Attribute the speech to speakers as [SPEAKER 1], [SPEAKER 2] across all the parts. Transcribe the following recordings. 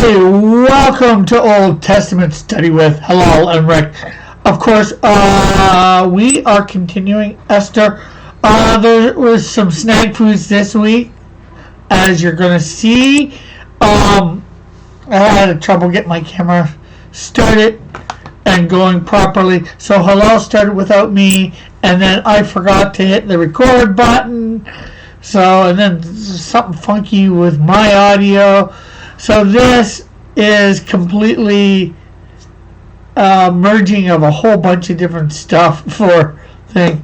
[SPEAKER 1] Hey, welcome to Old Testament Study with Halal and Rick. Of course, we are continuing Esther. There was some snack foods this week, as you're going to see. I had trouble getting my camera started and going properly, so Halal started without me, and then I forgot to hit the record button. So, and then something funky with my audio. So this is completely merging of a whole bunch of different stuff for thing.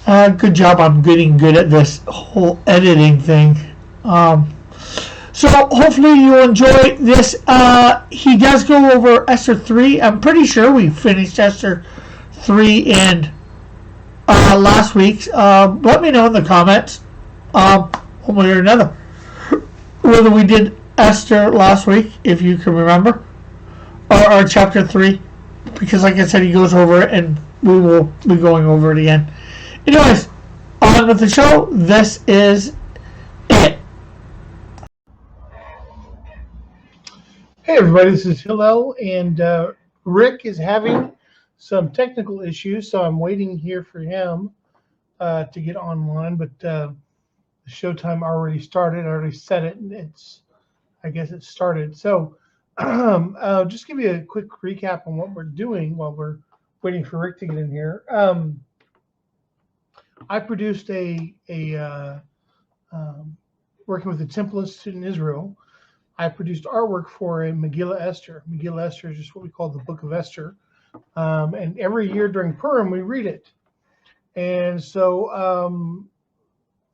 [SPEAKER 1] Good job. I'm getting good at this whole editing thing. So hopefully you enjoy this. He does go over Esther 3. I'm pretty sure we finished Esther 3 in last week. Let me know in the comments, one way or another, whether we did Esther last week, if you can remember, or chapter 3, because like I said, he goes over it and we will be going over it again. Anyways, on with the show. This is it.
[SPEAKER 2] Hey everybody, this is Hillel, and Rick is having some technical issues, so I'm waiting here for him to get online, but the showtime already started. I already set it, and I guess it started. So just give you a quick recap on what we're doing while we're waiting for Rick to get in here. I produced working with the Temple Institute in Israel, I produced artwork for a Megillah Esther. Megillah Esther is just what we call the Book of Esther. And every year during Purim, we read it. And so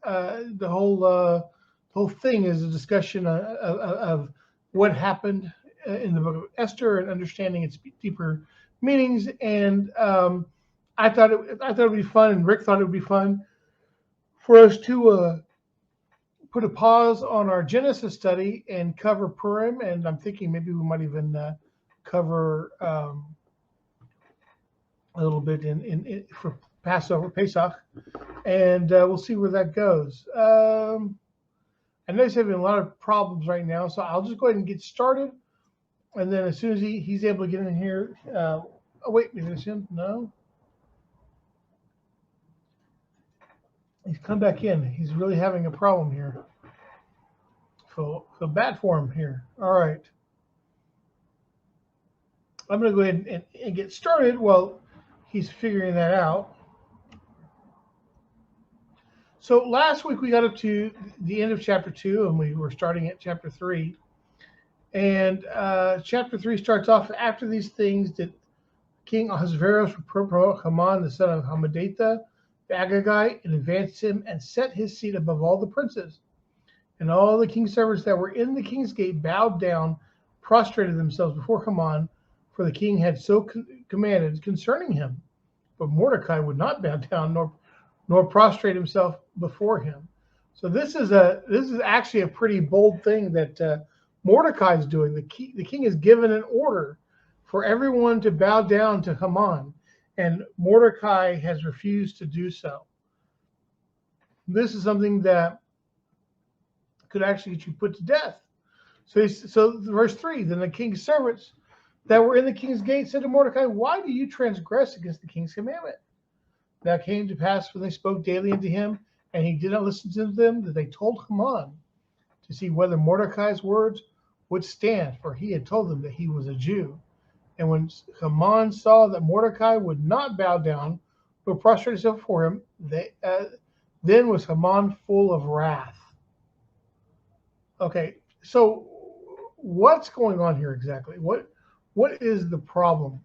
[SPEAKER 2] the whole thing is a discussion of what happened in the Book of Esther and understanding its deeper meanings. And I thought it would be fun, and Rick thought it would be fun for us to put a pause on our Genesis study and cover Purim, and I'm thinking maybe we might even cover a little bit in for Passover, Pesach, and we'll see where that goes. I know he's having a lot of problems right now, so I'll just go ahead and get started, and then as soon as he's able to get in here, oh wait, is this him? No. He's come back in. He's really having a problem here. So bad for him here. All right. I'm going to go ahead and get started while he's figuring that out. So last week we got up to the end of chapter 2, and we were starting at chapter 3. And chapter 3 starts off, after these things that King Ahasuerus promote Haman, the son of Hammedatha, the Agagite, and advanced him and set his seat above all the princes. And all the king's servants that were in the king's gate bowed down, prostrated themselves before Haman, for the king had so commanded concerning him. But Mordecai would not bow down nor prostrate himself before him. So this is actually a pretty bold thing that Mordecai is doing. The king has given an order for everyone to bow down to Haman, and Mordecai has refused to do so. This is something that could actually get you put to death. So verse 3, then the king's servants that were in the king's gate said to Mordecai, why do you transgress against the king's commandment? That came to pass when they spoke daily unto him, and he did not listen to them, that they told Haman to see whether Mordecai's words would stand, for he had told them that he was a Jew. And when Haman saw that Mordecai would not bow down nor prostrate himself before him, then was Haman full of wrath. Okay, so what's going on here exactly? What is the problem?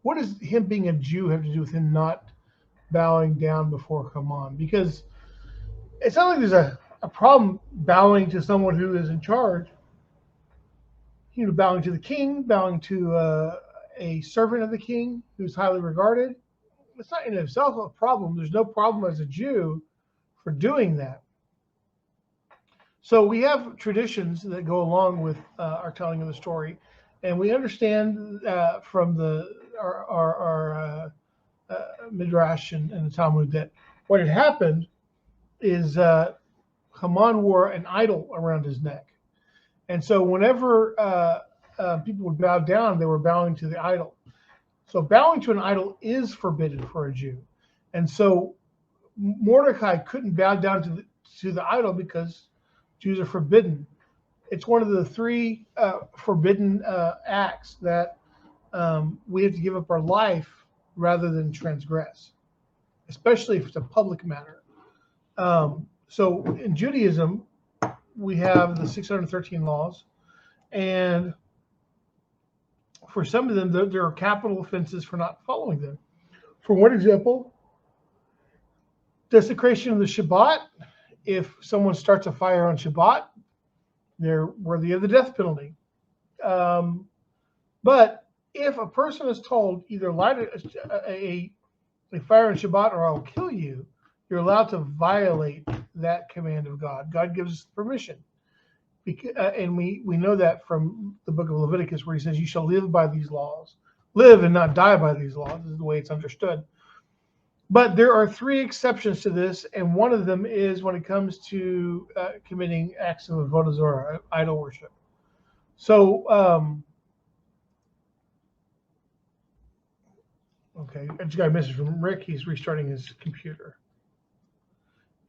[SPEAKER 2] What does him being a Jew have to do with him not bowing down before Haman? Because it's not like there's a problem bowing to someone who is in charge. You know, bowing to the king, bowing to a servant of the king who's highly regarded. It's not in itself a problem. There's no problem as a Jew for doing that. So we have traditions that go along with our telling of the story, and we understand from our Midrash and the Talmud that what had happened is Haman wore an idol around his neck, And so whenever people would bow down, they were bowing to the idol. So bowing to an idol is forbidden for a Jew. And so Mordecai couldn't bow down to the idol because Jews are forbidden. It's one of the three forbidden acts that we have to give up our life rather than transgress, especially if it's a public matter. So in Judaism, we have the 613 laws, and for some of them, there are capital offenses for not following them. For one example, desecration of the Shabbat. If someone starts a fire on Shabbat, they're worthy of the death penalty. But if a person is told either light a fire on Shabbat or I'll kill you, you're allowed to violate that command of God. God gives us permission. And we know that from the book of Leviticus, where he says, you shall live by these laws. Live and not die by these laws is the way it's understood. But there are three exceptions to this, and one of them is when it comes to committing acts of avodah zarah, idol worship. So, okay, I just got a message from Rick. He's restarting his computer.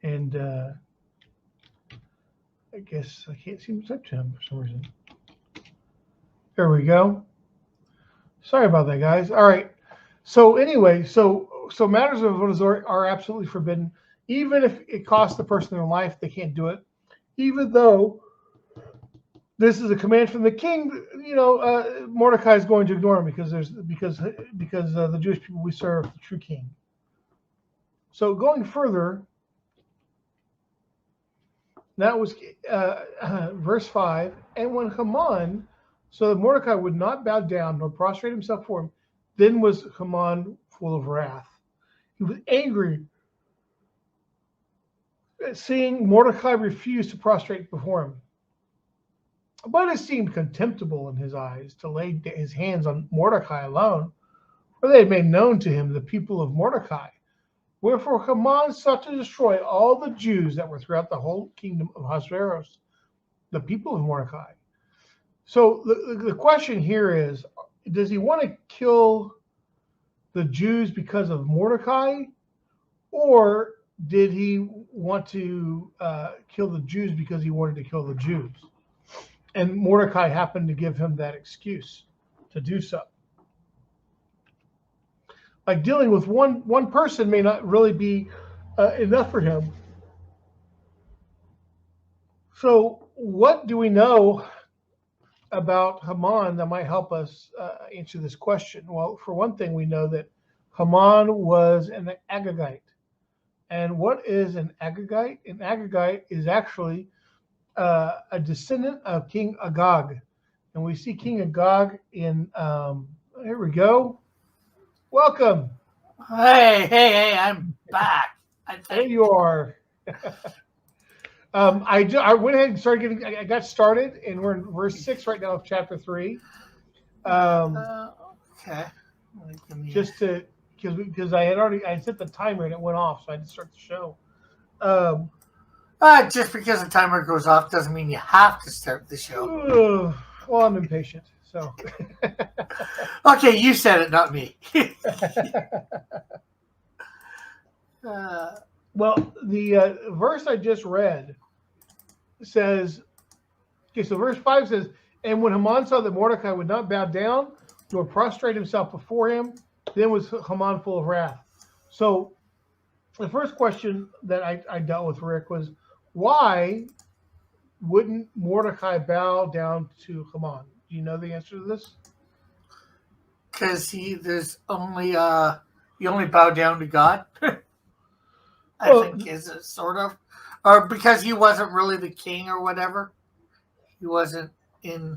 [SPEAKER 2] And I guess I can't seem to touch him for some reason. There we go. Sorry about that, guys. All right. So anyway, so matters of avodah zarah are absolutely forbidden. Even if it costs the person their life, they can't do it. Even though this is a command from the king, Mordecai is going to ignore him because the Jewish people we serve the true king. So going further, that was verse 5. And when Haman, so that Mordecai would not bow down nor prostrate himself for him, then was Haman full of wrath. He was angry at seeing Mordecai refuse to prostrate before him. But it seemed contemptible in his eyes to lay his hands on Mordecai alone, for they had made known to him the people of Mordecai. Wherefore Haman sought to destroy all the Jews that were throughout the whole kingdom of Ahasuerus, the people of Mordecai. So the question here is, does he want to kill the Jews because of Mordecai, or did he want to kill the Jews because he wanted to kill the Jews? And Mordecai happened to give him that excuse to do so. Like dealing with one person may not really be enough for him. So what do we know about Haman that might help us answer this question? Well, for one thing, we know that Haman was an Agagite. And what is an Agagite? An Agagite is actually a descendant of King Agag. And we see King Agag in, here we go. Welcome.
[SPEAKER 3] Hey, I'm back.
[SPEAKER 2] There you are. I went ahead and started I got started, and we're in verse 6 right now of chapter 3.
[SPEAKER 3] Okay.
[SPEAKER 2] Just to, because I set the timer and it went off, so I had to start the show.
[SPEAKER 3] Just because the timer goes off doesn't mean you have to start the show.
[SPEAKER 2] Well, I'm impatient, so.
[SPEAKER 3] Okay, you said it, not me.
[SPEAKER 2] Well, the verse I just read says, okay, so verse 5 says, and when Haman saw that Mordecai would not bow down nor prostrate himself before him, then was Haman full of wrath. So the first question that I dealt with, Rick, was why wouldn't Mordecai bow down to Haman? Do you know the answer to this?
[SPEAKER 3] Because you only bow down to God. I think is it sort of, or because he wasn't really the king or whatever. He wasn't in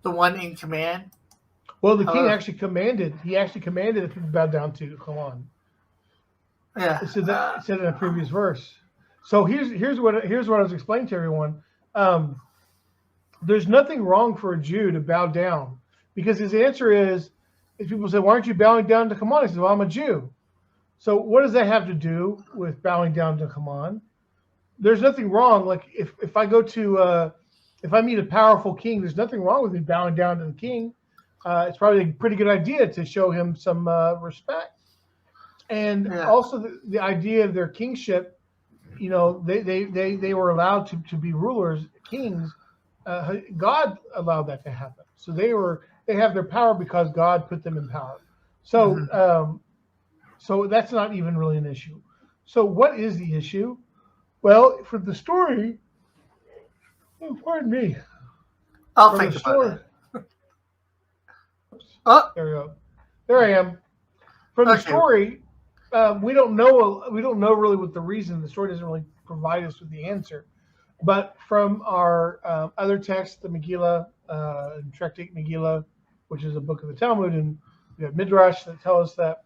[SPEAKER 3] the one in command.
[SPEAKER 2] Well, the king actually commanded. He actually commanded that people bow down to Haman.
[SPEAKER 3] Yeah,
[SPEAKER 2] It said in a previous verse. So here's what I was explaining to everyone. There's nothing wrong for a Jew to bow down, because his answer is, if people say, "Why aren't you bowing down to Haman?" He says, "Well, I'm a Jew." So what does that have to do with bowing down to Haman? There's nothing wrong. Like if I go to if I meet a powerful king, there's nothing wrong with me bowing down to the king. It's probably a pretty good idea to show him some respect. And also the idea of their kingship, you know, they were allowed to be rulers, kings. God allowed that to happen. So they have their power because God put them in power. So so that's not even really an issue. So what is the issue? Well, for the story, oh, pardon me.
[SPEAKER 3] I'll
[SPEAKER 2] For
[SPEAKER 3] think
[SPEAKER 2] the
[SPEAKER 3] about
[SPEAKER 2] story,
[SPEAKER 3] it. Oh,
[SPEAKER 2] there we go. There I am. From the
[SPEAKER 3] okay.
[SPEAKER 2] story, we don't know really what the reason. The story doesn't really provide us with the answer. But from our other texts, the Megillah, Tractate Megillah, which is a book of the Talmud, and we have Midrash that tell us that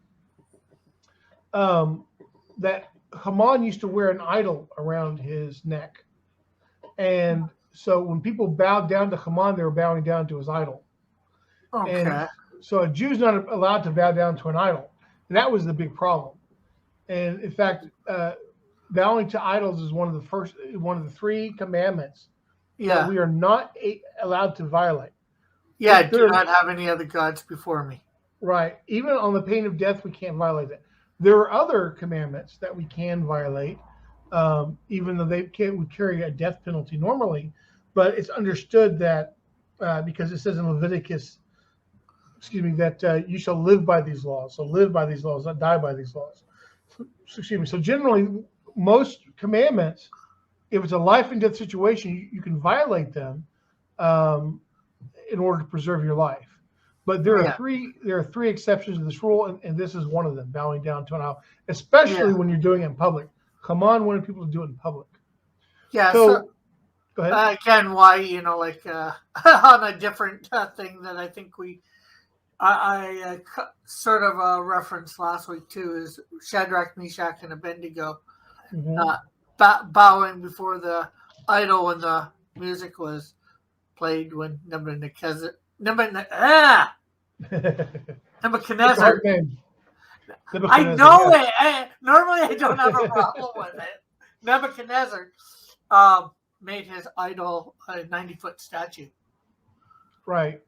[SPEAKER 2] that Haman used to wear an idol around his neck, and so when people bowed down to Haman, they were bowing down to his idol.
[SPEAKER 3] Okay.
[SPEAKER 2] And so a Jew's not allowed to bow down to an idol, and that was the big problem. And in fact, bowing to idols is one of the 3 commandments that we are not allowed to violate.
[SPEAKER 3] Yeah, do not have any other gods before me.
[SPEAKER 2] Right. Even on the pain of death, we can't violate it. There are other commandments that we can violate, even though we carry a death penalty normally. But it's understood that because it says in Leviticus, that you shall live by these laws. So live by these laws, not die by these laws. So generally, most commandments, if it's a life and death situation, you can violate them in order to preserve your life. But there are three exceptions to this rule, and this is one of them: bowing down to an idol, especially when you're doing it in public. Haman wanted people to do it in public.
[SPEAKER 3] Yeah.
[SPEAKER 2] So go ahead.
[SPEAKER 3] Again, why on a different thing that I think I sort of referenced last week too is Shadrach, Meshach, and Abednego bowing before the idol when the music was played when Nebuchadnezzar. I know it. Normally I don't have a problem with it. Nebuchadnezzar made his idol a 90-foot statue.
[SPEAKER 2] Right.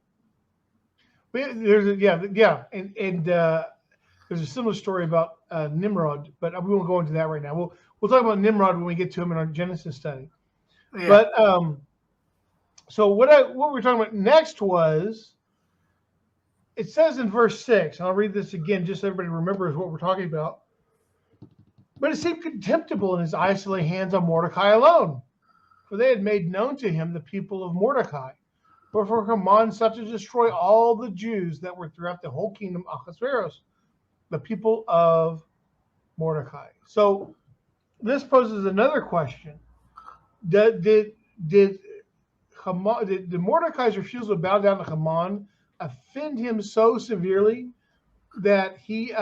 [SPEAKER 2] There's and there's a similar story about Nimrod, but we won't go into that right now. We'll talk about Nimrod when we get to him in our Genesis study. Yeah. But so what we're talking about next was, it says in verse 6, and I'll read this again just so everybody remembers what we're talking about. But it seemed contemptible in his eyes to lay hands on Mordecai alone, for they had made known to him the people of Mordecai. Wherefore Haman sought to destroy all the Jews that were throughout the whole kingdom of Ahasuerus, the people of Mordecai. So this poses another question: Did Mordecai's refusal to bow down to Haman offend him so severely that he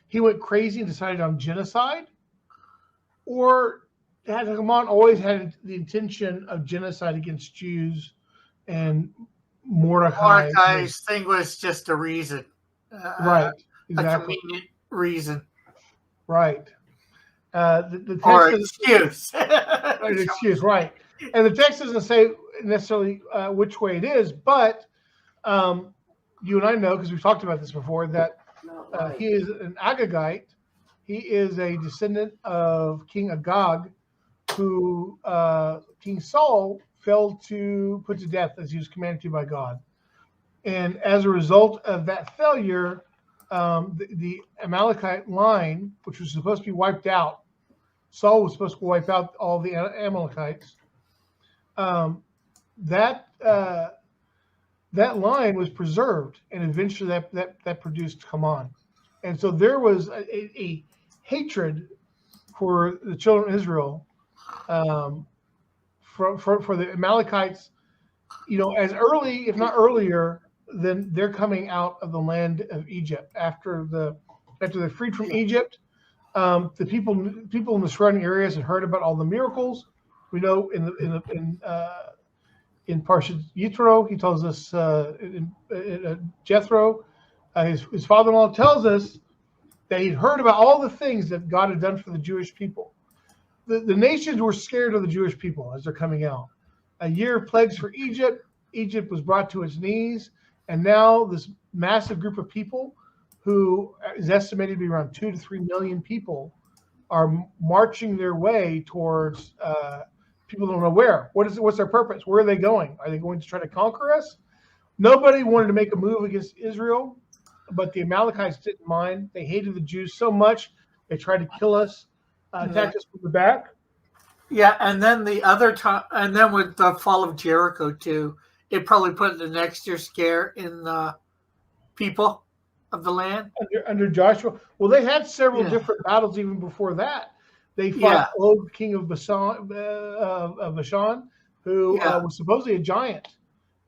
[SPEAKER 2] he went crazy and decided on genocide? Or had Haman always had the intention of genocide against Jews, and Mordecai's
[SPEAKER 3] thing was just a reason,
[SPEAKER 2] right? Exactly,
[SPEAKER 3] a convenient reason,
[SPEAKER 2] right? The text
[SPEAKER 3] or excuse,
[SPEAKER 2] an excuse, right? And the text doesn't say necessarily which way it is, but you and I know, because we've talked about this before, that he is an Agagite. He is a descendant of King Agag, who King Saul failed to put to death as he was commanded to by God. And as a result of that failure, the Amalekite line, which was supposed to be wiped out, Saul was supposed to wipe out all the Amalekites. That line was preserved, and eventually that produced Haman. And so there was a hatred for the children of Israel, for the Amalekites, as early, if not earlier, than they're coming out of the land of Egypt. After they're freed from Egypt, the people in the surrounding areas had heard about all the miracles. We know in Parshat Yitro, he tells us in Jethro, his father-in-law tells us that he'd heard about all the things that God had done for the Jewish people. the nations were scared of the Jewish people as they're coming out. A year of plagues for Egypt. Egypt was brought to its knees. And now this massive group of people, who is estimated to be around 2 to 3 million people, are marching their way towards people don't know where. What's their purpose? Where are they going? Are they going to try to conquer us? Nobody wanted to make a move against Israel, but the Amalekites didn't mind. They hated the Jews so much, they tried to kill us, attack us from the back.
[SPEAKER 3] Yeah, and then the other time, and then with the fall of Jericho too, it probably put the next year scare in the people of the land.
[SPEAKER 2] Under Joshua. Well, they had several different battles even before that. They fought Og, king of Bashan, who was supposedly a giant,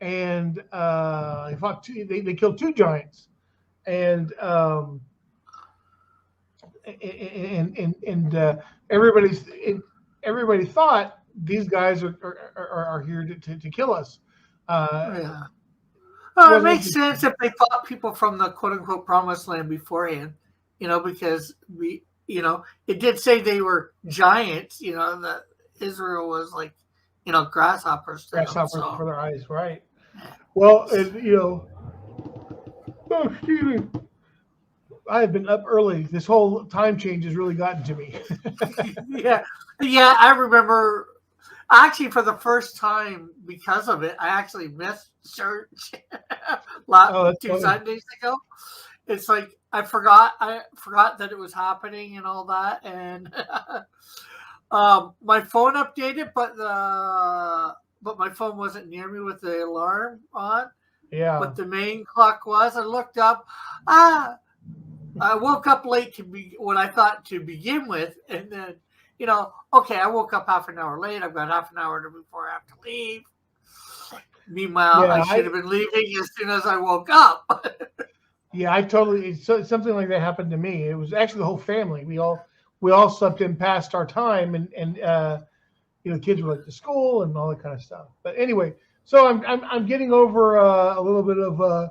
[SPEAKER 2] and they fought they killed 2 giants, and everybody thought these guys are here to kill us.
[SPEAKER 3] Well, it makes sense if they fought people from the quote unquote promised land beforehand, because it did say they were giants, that Israel was like, grasshoppers.
[SPEAKER 2] Grasshoppers for their eyes, right? Well, oh, excuse me. I have been up early. This whole time change has really gotten to me.
[SPEAKER 3] Yeah, I remember. Actually, for the first time, because of it, I actually missed church 2 Sundays ago. It's like I forgot that it was happening and all that, and my phone updated, but my phone wasn't near me with the alarm on.
[SPEAKER 2] Yeah.
[SPEAKER 3] But the main clock was. I looked up. I woke up late to be what I thought to begin with, and then. Okay, I woke up half an hour late. I've got half an hour before I have to leave. Meanwhile, I should have been leaving as soon as I woke up.
[SPEAKER 2] Yeah, it's something like that happened to me. It was actually the whole family. We all slept in past our time, and kids were like to school and all that kind of stuff. But anyway, so I'm getting over a little bit of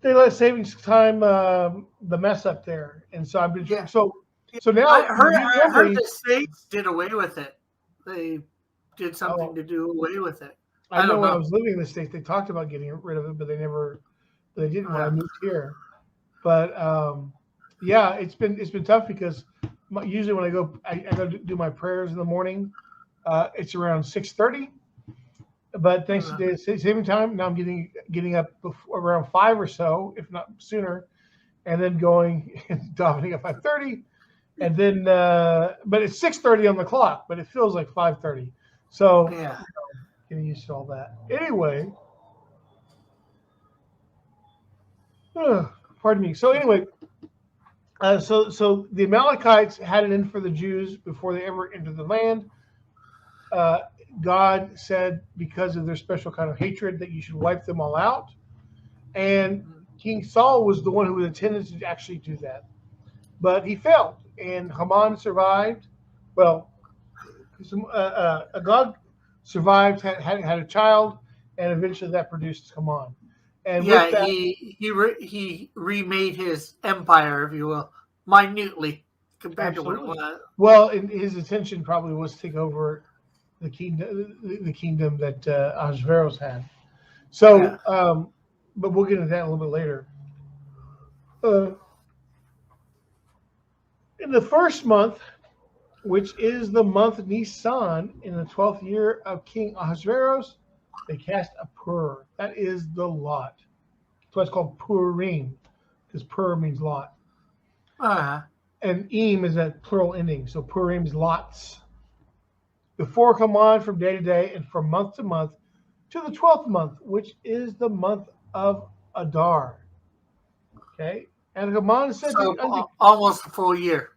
[SPEAKER 2] daylight savings time, the mess up there, and so I've been So now
[SPEAKER 3] I heard the states did away with it. They did something to do away with it.
[SPEAKER 2] I know when I was living in the States, they talked about getting rid of it, but they didn't when I moved here. But it's been tough because usually when I go do my prayers in the morning, it's around 6:30. But thanks to daylight saving time, now I'm getting up around 5 or so, if not sooner, and then going davening at 5:30. And then, but it's 6:30 on the clock, but it feels like 5:30. So, getting used to all that. Anyway, pardon me. So anyway, so the Amalekites had it in for the Jews before they ever entered the land. God said, because of their special kind of hatred, that you should wipe them all out. And King Saul was the one who was intended to actually do that, but he failed. And Haman survived. Well, Agag survived, had a child, and eventually that produced Haman. And
[SPEAKER 3] he remade his empire, if you will, minutely compared to what it was.
[SPEAKER 2] Well, and his intention probably was to take over the kingdom that Ahasuerus had. So, but we'll get into that a little bit later. In the first month, which is the month Nisan, in the 12th year of King Ahasuerus, they cast a pur. That is the lot. That's why it's called Purim, because pur means lot. And im is that plural ending, so Purim is lots. Before come on from day to day and from month to month to the 12th month, which is the month of Adar. Okay? And Haman said,
[SPEAKER 3] almost a full year.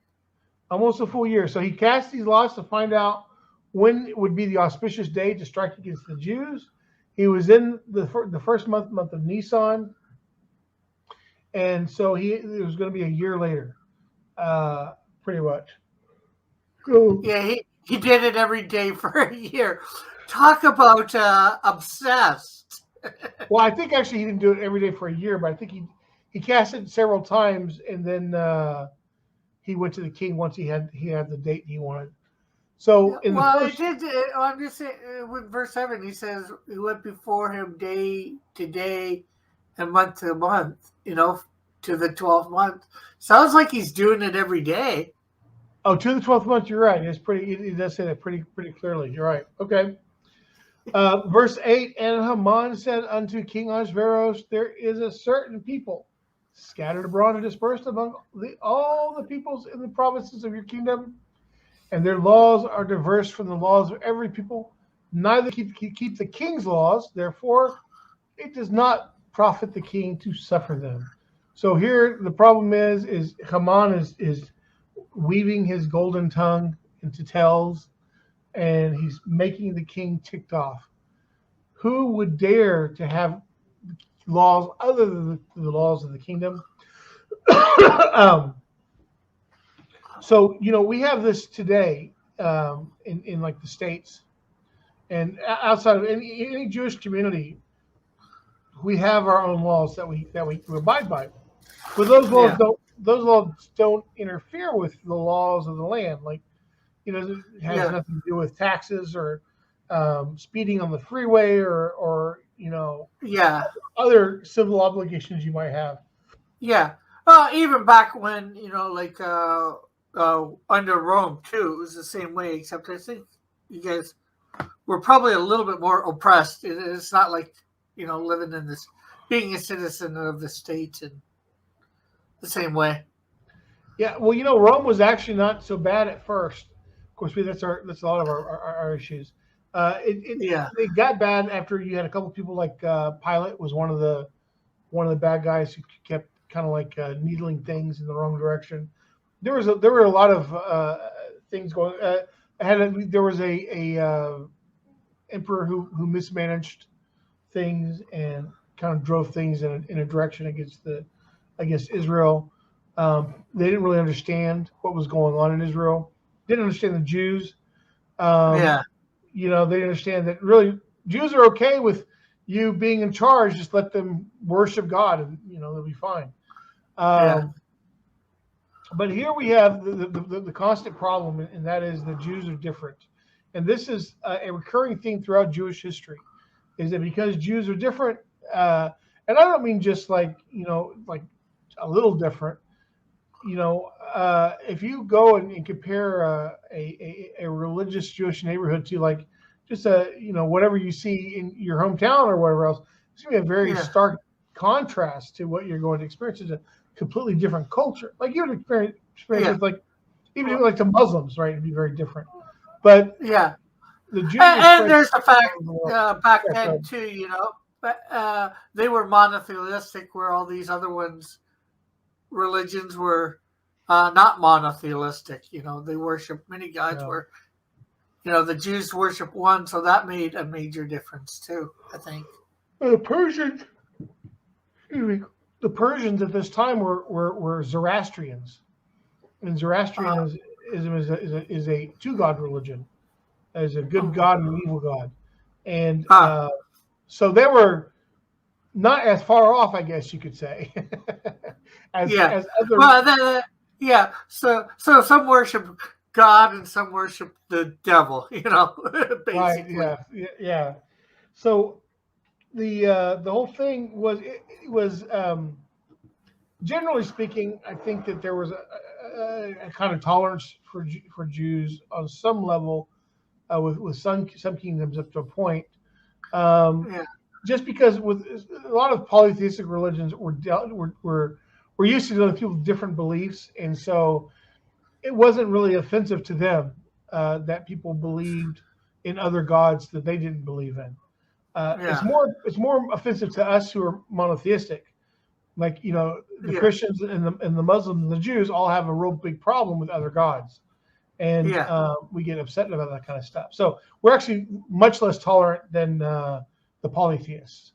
[SPEAKER 2] Almost a full year. So he cast these lots to find out when would be the auspicious day to strike against the Jews. He was in the first month of Nisan, and so it was going to be a year later, pretty much. So,
[SPEAKER 3] he did it every day for a year. Talk about obsessed.
[SPEAKER 2] Well, I think actually he didn't do it every day for a year, but I think he cast it several times, and then he went to the king once he had the date he wanted. So in the
[SPEAKER 3] Well,
[SPEAKER 2] first,
[SPEAKER 3] I'm just saying, with verse 7, he says he went before him day to day and month to month, to the 12th month. Sounds like he's doing it every day.
[SPEAKER 2] oh, to the 12th month, you're right. It's pretty. It does say that pretty clearly. You're right. Okay. Verse 8, and Haman said unto King Ahasuerus, there is a certain people scattered abroad and dispersed among all the peoples in the provinces of your kingdom, and their laws are diverse from the laws of every people. Neither keep the king's laws, therefore it does not profit the king to suffer them. So here the problem is Haman is weaving his golden tongue into tails, and he's making the king ticked off. Who would dare to have laws other than the laws of the kingdom? So we have this today in like the States and outside of any Jewish community. We have our own laws that we abide by, but those laws don't interfere with the laws of the land. Like it has nothing to do with taxes or speeding on the freeway or other civil obligations you might have.
[SPEAKER 3] Yeah. Even back when under Rome too, it was the same way. Except I think you guys were probably a little bit more oppressed. It's not like living in this, being a citizen of the state in the same way.
[SPEAKER 2] Yeah, well, Rome was actually not so bad at first. Of course, that's a lot of our issues. It got bad after you had a couple of people like Pilate was one of the bad guys who kept kind of like needling things in the wrong direction. There were a lot of things going. There was a emperor who mismanaged things and kind of drove things in a direction against Israel. They didn't really understand what was going on in Israel. Didn't understand the Jews. They didn't understand that really Jews are okay with you being in charge. Just let them worship God, and they'll be fine. But here we have the constant problem, and that is the Jews are different. And this is a recurring theme throughout Jewish history, is that because Jews are different, and I don't mean just like a little different. If you go and compare a religious Jewish neighborhood to like just whatever you see in your hometown or whatever else, it's gonna be a very stark contrast to what you're going to experience. It's a completely different culture. Like you would experience with like even like the Muslims, right? It'd be very different. But the Jews
[SPEAKER 3] and there's the fact back then too, but they were monotheistic, where all these other religions were not monotheistic. They worship many gods. Where the Jews worship one, so that made a major difference too, I think.
[SPEAKER 2] The Persians at this time were Zoroastrians, and Zoroastrianism is a two-god religion. There's a good god and an evil god, and so they were not as far off, I guess you could say, as other.
[SPEAKER 3] Well, So some worship God and some worship the devil. Basically.
[SPEAKER 2] Right. Yeah. So the whole thing was generally speaking, I think that there was a kind of tolerance for Jews on some level with some kingdoms up to a point. Just because with a lot of polytheistic religions we're used to dealing with people with different beliefs, and so it wasn't really offensive to them that people believed in other gods that they didn't believe in. It's more offensive to us who are monotheistic. Like the Christians and the Muslims and the Jews all have a real big problem with other gods, and we get upset about that kind of stuff. So we're actually much less tolerant than the polytheists.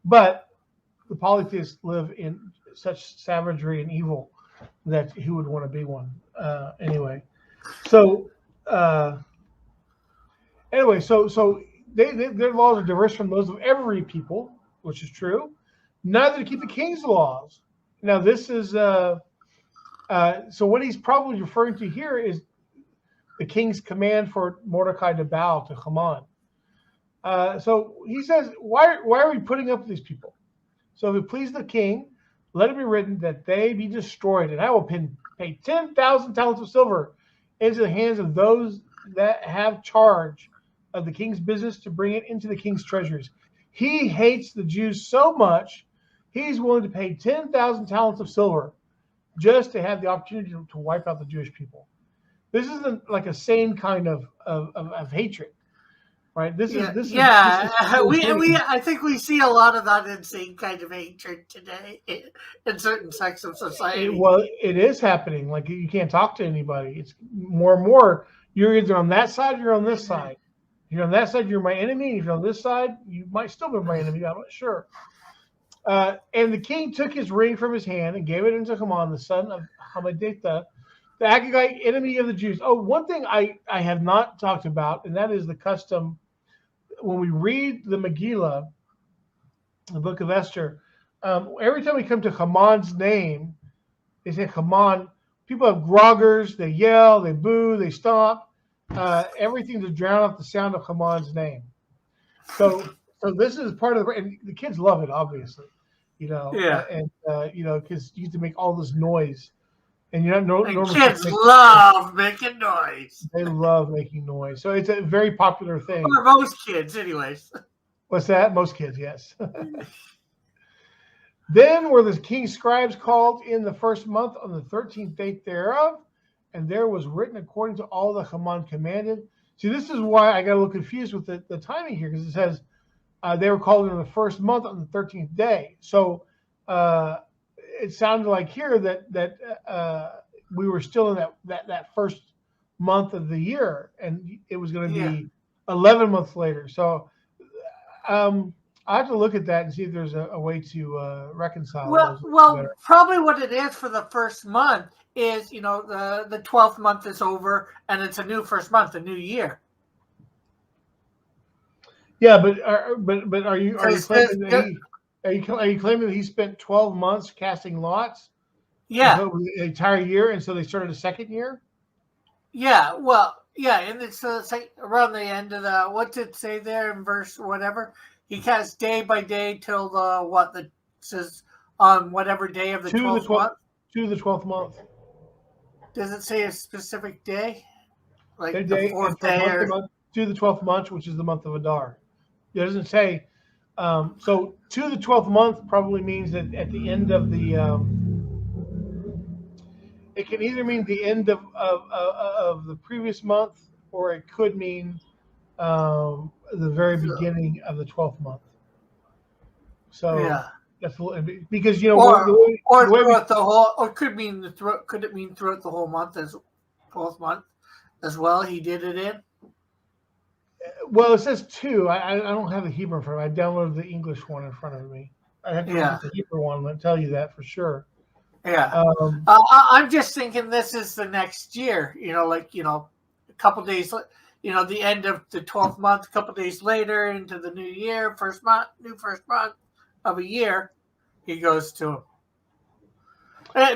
[SPEAKER 2] But the polytheists live in such savagery and evil that who would want to be one anyway? So their laws are diverse from those of every people, which is true. Neither to keep the king's laws. Now this is So what he's probably referring to here is the king's command for Mordecai to bow to Haman. So he says, why are we putting up with these people? So if it please the king, let it be written that they be destroyed, and I will pay 10,000 talents of silver into the hands of those that have charge of the king's business to bring it into the king's treasuries. He hates the Jews so much, he's willing to pay 10,000 talents of silver just to have the opportunity to wipe out the Jewish people. This isn't like a sane kind of hatred, right?
[SPEAKER 3] I think we see a lot of that insane kind of hatred today in certain sects of society.
[SPEAKER 2] It is happening. Like, you can't talk to anybody. It's more and more. You're either on that side or you're on this side. If you're on that side, you're my enemy. If you're on this side, you might still be my enemy. I'm not sure. And the king took his ring from his hand and gave it unto Haman, the son of Hammedatha, the Agagite, enemy of the Jews. Oh, one thing I have not talked about, and that is the custom when we read the Megillah, the book of Esther. Every time we come to Haman's name, they say Haman. People have groggers. They yell, they boo, they stomp. Everything to drown out the sound of Haman's name. So this is part of and the kids love it, obviously, because you have to make all this noise, and you're not normally.
[SPEAKER 3] Kids love making noise.
[SPEAKER 2] They love making noise, so it's a very popular thing.
[SPEAKER 3] For most kids, anyways.
[SPEAKER 2] What's that? Most kids, yes. Then were the king's scribes called in the first month on the 13th day thereof, and there was written according to all that Haman commanded. See, this is why I got a little confused with the timing here, because it says they were called in the first month on the 13th day. So it sounded like here that we were still in that first month of the year, and it was going to be 11 months later. So I have to look at that and see if there's a way to reconcile.
[SPEAKER 3] Well, probably what it is for the first month is, the 12th month is over and it's a new first month, a new year.
[SPEAKER 2] Yeah, but are you claiming that he spent 12 months casting lots?
[SPEAKER 3] Yeah,
[SPEAKER 2] the entire year, and so they started a second year.
[SPEAKER 3] Yeah, well, yeah, and it's around the end of the, what did it say there in verse whatever? He casts day by day till says on whatever day of the 12th month.
[SPEAKER 2] To the 12th month.
[SPEAKER 3] Does it say a specific day? Like
[SPEAKER 2] the
[SPEAKER 3] day, 4th day
[SPEAKER 2] to the 12th month, which is the month of Adar. It doesn't say. So to the 12th month probably means that at the end of the. It can either mean the end of the previous month, or it could mean the very beginning of the 12th month. So that's because
[SPEAKER 3] throughout the whole, or could it mean throughout the whole month as 12th month as well? He did it in.
[SPEAKER 2] Well, it says two. I don't have the Hebrew in front of me. I downloaded the English one in front of me. I have to look at the Hebrew one. I'll tell you that for sure.
[SPEAKER 3] Yeah. I'm just thinking this is the next year. A couple days. The end of the 12th month. A couple days later into the new year, first month of a year, he goes to him.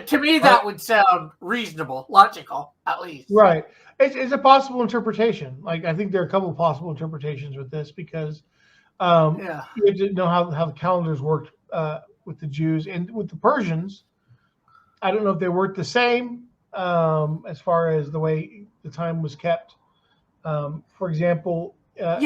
[SPEAKER 3] To me, that would sound reasonable, logical, at least.
[SPEAKER 2] Right. It's a possible interpretation. Like, I think there are a couple of possible interpretations with this because you have to know how the calendars worked with the Jews and with the Persians. I don't know if they worked the same as far as the way the time was kept. For example,
[SPEAKER 3] but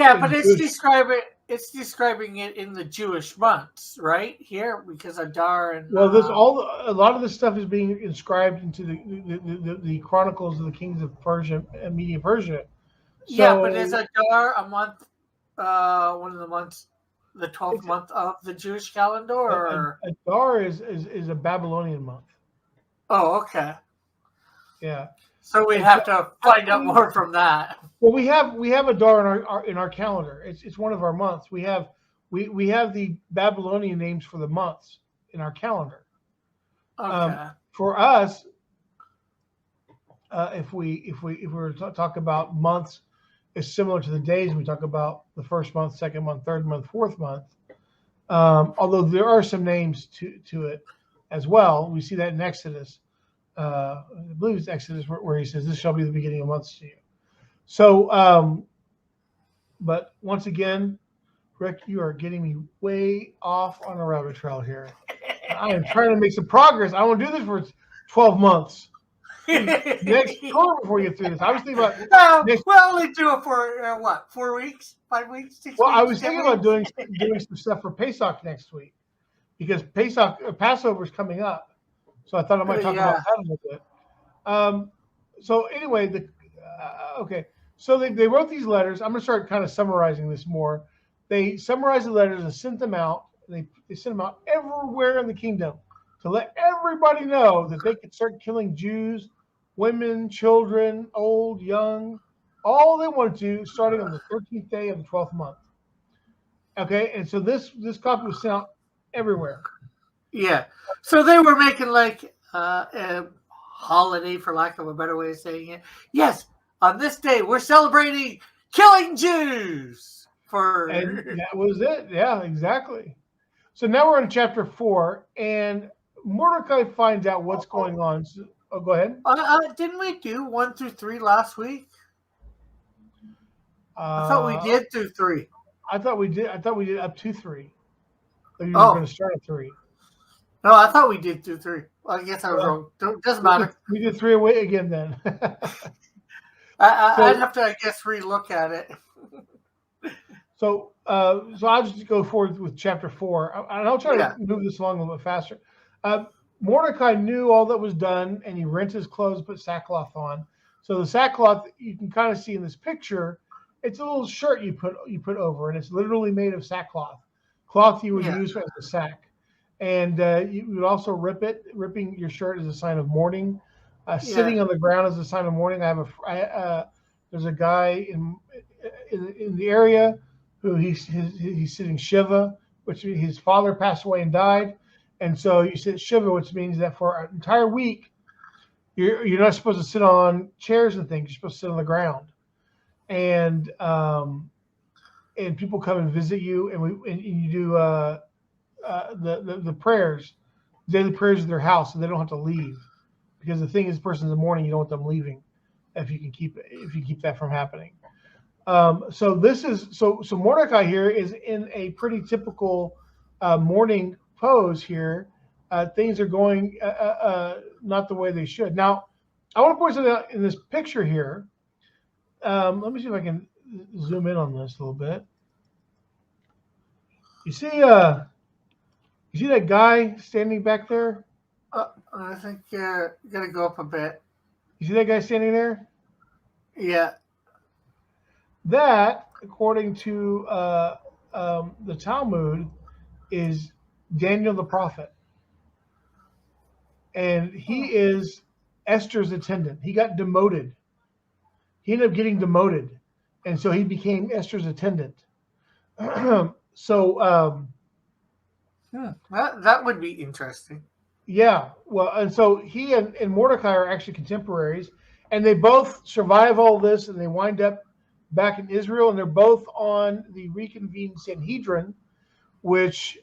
[SPEAKER 3] it's describing it in the Jewish months, right? Here, because Adar and
[SPEAKER 2] a lot of this stuff is being inscribed into the chronicles of the kings of Persia and Media Persia. So,
[SPEAKER 3] but is Adar a month? One of the months, the 12th month of the Jewish calendar, or
[SPEAKER 2] Adar is a Babylonian month.
[SPEAKER 3] Oh, okay.
[SPEAKER 2] Yeah.
[SPEAKER 3] So we'd have to find out more from that.
[SPEAKER 2] Well, we have Adar in our calendar. It's one of our months. We have the Babylonian names for the months in our calendar.
[SPEAKER 3] Okay.
[SPEAKER 2] For us, if we were to talk about months, it's similar to the days. We talk about the first month, second month, third month, fourth month. Although there are some names to it as well. We see that in Exodus. I believe it's Exodus, where he says, "This shall be the beginning of months to you." So, but once again, Rick, you are getting me way off on a rabbit trail here. I am trying to make some progress. I want to do this for 12 months. Next tour before you get through this. I was thinking about
[SPEAKER 3] we'll only do it for what, 4 weeks, 5 weeks, 6
[SPEAKER 2] well,
[SPEAKER 3] weeks?
[SPEAKER 2] I was thinking about doing some stuff for Pesach next week because Passover is coming up, so I thought I might talk about that a little bit. So anyway, okay. So they wrote these letters. I'm going to start kind of summarizing this more. They summarized the letters and sent them out. They sent them out everywhere in the kingdom to let everybody know that they could start killing Jews, women, children, old, young, all they wanted to, starting on the 13th day of the 12th month. Okay, and so this copy was sent out everywhere.
[SPEAKER 3] Yeah. So they were making like a holiday, for lack of a better way of saying it. Yes, on this day we're celebrating killing Jews.
[SPEAKER 2] And that was it. Yeah, exactly. So now we're in chapter 4, and Mordecai finds out what's going on. So, go ahead.
[SPEAKER 3] Didn't we do 1 through 3 last week? I thought we did through 3.
[SPEAKER 2] I thought we did up to 3. So you were going to start at 3.
[SPEAKER 3] No, I thought we did through 3. Well, I guess I was wrong. Doesn't matter.
[SPEAKER 2] We did 3 away again then.
[SPEAKER 3] I'd have to, I guess, relook at it.
[SPEAKER 2] So I'll just go forward with chapter 4, and I'll try to move this along a little bit faster. Mordecai knew all that was done, and he rent his clothes, put sackcloth on. So the sackcloth you can kind of see in this picture. It's a little shirt you put over, and it's literally made of sackcloth, cloth you would use as a sack. And you would also rip it. Ripping your shirt is a sign of mourning. Sitting on the ground is a sign of mourning. There's a guy in the area who he's sitting Shiva, which means his father passed away and died, and so you sit Shiva, which means that for an entire week you're not supposed to sit on chairs and things. You're supposed to sit on the ground, and people come and visit you, and you do the prayers, daily prayers of their house, so they don't have to leave, because the thing is, the person's in the morning, you don't want them leaving if you keep that from happening. So Mordecai here is in a pretty typical mourning pose here. Things are going not the way they should. Now, I want to point something out in this picture here. Let me see if I can zoom in on this a little bit. You see that guy standing back there?
[SPEAKER 3] I think you got to go up a bit.
[SPEAKER 2] You see that guy standing there?
[SPEAKER 3] Yeah.
[SPEAKER 2] That, according to the Talmud, is Daniel the prophet. And he is Esther's attendant. He got demoted. He ended up getting demoted. And so he became Esther's attendant. So
[SPEAKER 3] that would be interesting.
[SPEAKER 2] Yeah. Well, and so he and Mordecai are actually contemporaries. And they both survive all this, and they wind up back in Israel, and they're both on the reconvened Sanhedrin, which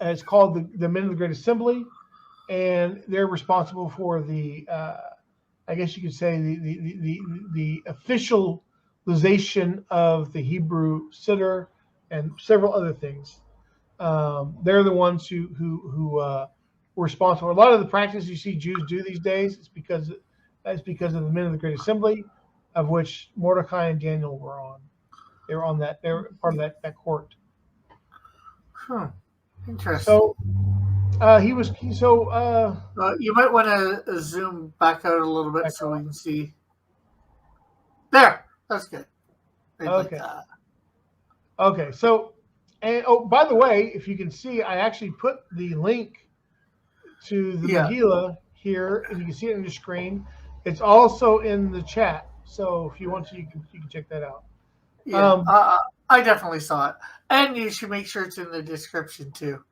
[SPEAKER 2] is called the Men of the Great Assembly, and they're responsible for the, I guess you could say, the officialization of the Hebrew Siddur and several other things. They're the ones who were responsible. A lot of the practices you see Jews do these days is because of the Men of the Great Assembly, of which Mordecai and Daniel were on. They were on that. They were part of that court.
[SPEAKER 3] Interesting.
[SPEAKER 2] So
[SPEAKER 3] you might want to zoom back out a little bit so we can see. There. That's good.
[SPEAKER 2] Okay. Okay. So, and by the way, if you can see, I actually put the link to the Megillah here, and you can see it on your screen. It's also in the chat, so if you want to, you can check that out.
[SPEAKER 3] Yeah, I definitely saw it, and you should make sure it's in the description too,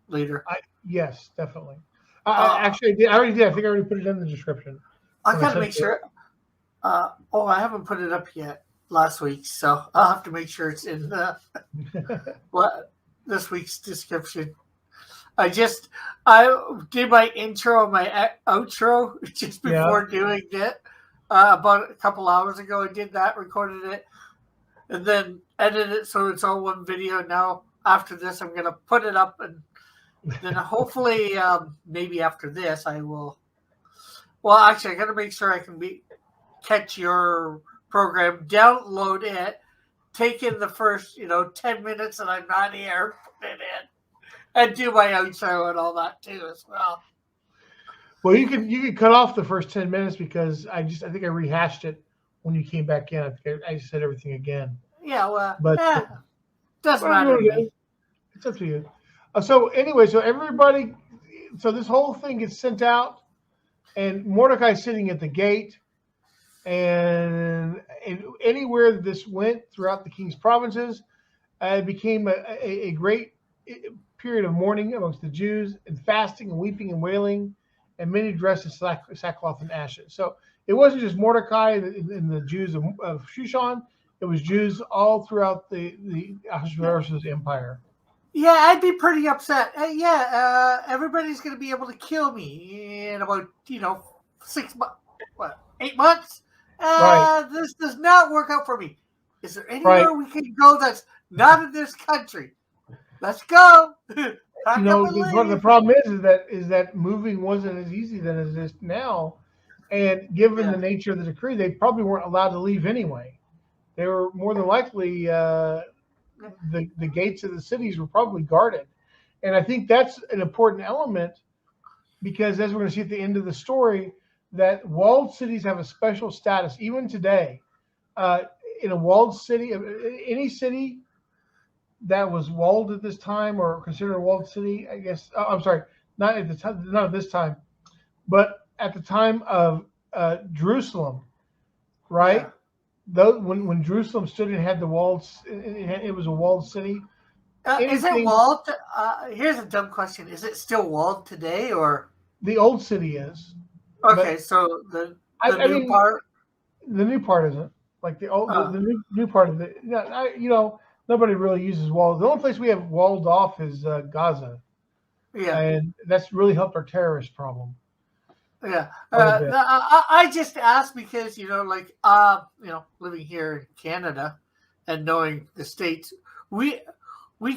[SPEAKER 3] later.
[SPEAKER 2] Yes, definitely. Actually, I did. I already did. I think I already put it in the description.
[SPEAKER 3] I gotta make sure. I haven't put it up yet last week, so I'll have to make sure it's in this week's description. I did my intro and my outro just before doing it. About a couple hours ago, I did that, recorded it, and then edited it so it's all one video. Now, after this, I'm going to put it up, and then hopefully, maybe after this, I will. Well, actually, I got to make sure I can catch your program, download it, take in the first 10 minutes that I'm not here, put it in, and do my outro and all that too as well.
[SPEAKER 2] Well, you can cut off the first 10 minutes because I think I rehashed it when you came back in. I just said everything again.
[SPEAKER 3] Yeah, well,
[SPEAKER 2] but
[SPEAKER 3] doesn't matter to me.
[SPEAKER 2] It's up to you. So anyway, so this whole thing gets sent out, and Mordecai's sitting at the gate, and anywhere that this went throughout the king's provinces, it became a great period of mourning amongst the Jews, and fasting and weeping and wailing, and many dressed in sackcloth and ashes. So it wasn't just Mordecai and the Jews of Shushan; it was Jews all throughout the Ahasuerus' empire.
[SPEAKER 3] Yeah, I'd be pretty upset. Everybody's going to be able to kill me in about 6 months, 8 months.
[SPEAKER 2] Right.
[SPEAKER 3] This does not work out for me. Is there anywhere we can go that's not in this country? Let's go.
[SPEAKER 2] The problem is that moving wasn't as easy then as it is now, and given the nature of the decree, they probably weren't allowed to leave anyway. They were more than likely the gates of the cities were probably guarded, and I think that's an important element because as we're going to see at the end of the story, that walled cities have a special status even today. In a walled city, any city that was walled at this time or considered a walled city, I guess. I'm sorry, not at this time, but at the time of Jerusalem, right?
[SPEAKER 3] Yeah.
[SPEAKER 2] Though when Jerusalem stood and had the walls, it was a walled city.
[SPEAKER 3] Is it walled? Here's a dumb question: is it still walled today, or
[SPEAKER 2] the old city is?
[SPEAKER 3] Okay, so the new part.
[SPEAKER 2] The new part isn't like the old. The new part of it. Nobody really uses walls. The only place we have walled off is Gaza.
[SPEAKER 3] Yeah,
[SPEAKER 2] and that's really helped our terrorist problem.
[SPEAKER 3] Yeah, I just asked because living here in Canada and knowing the States, we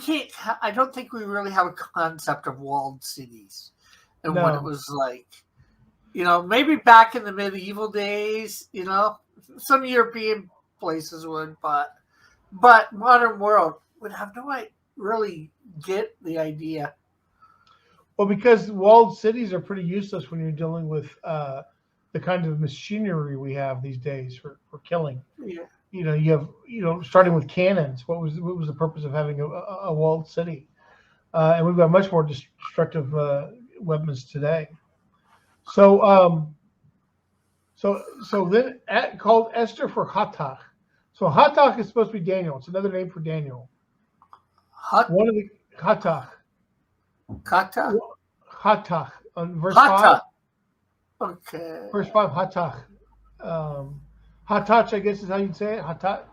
[SPEAKER 3] can't. I don't think we really have a concept of walled cities, and what it was like. Maybe back in the medieval days, some European places would, but modern world would have no really get the idea.
[SPEAKER 2] Well, because walled cities are pretty useless when you're dealing with the kind of machinery we have these days for killing.
[SPEAKER 3] Yeah.
[SPEAKER 2] You have starting with cannons. What was the purpose of having a walled city? And we've got much more destructive weapons today. So then called Esther for Hattach. So Hattach is supposed to be Daniel. It's another name for Daniel. One of the Hattach.
[SPEAKER 3] Kata?
[SPEAKER 2] Hattach. On verse
[SPEAKER 3] Hata.
[SPEAKER 2] 5.
[SPEAKER 3] Okay.
[SPEAKER 2] Verse 5, Hattach. Hattach, I guess is how you'd say it. Hattach.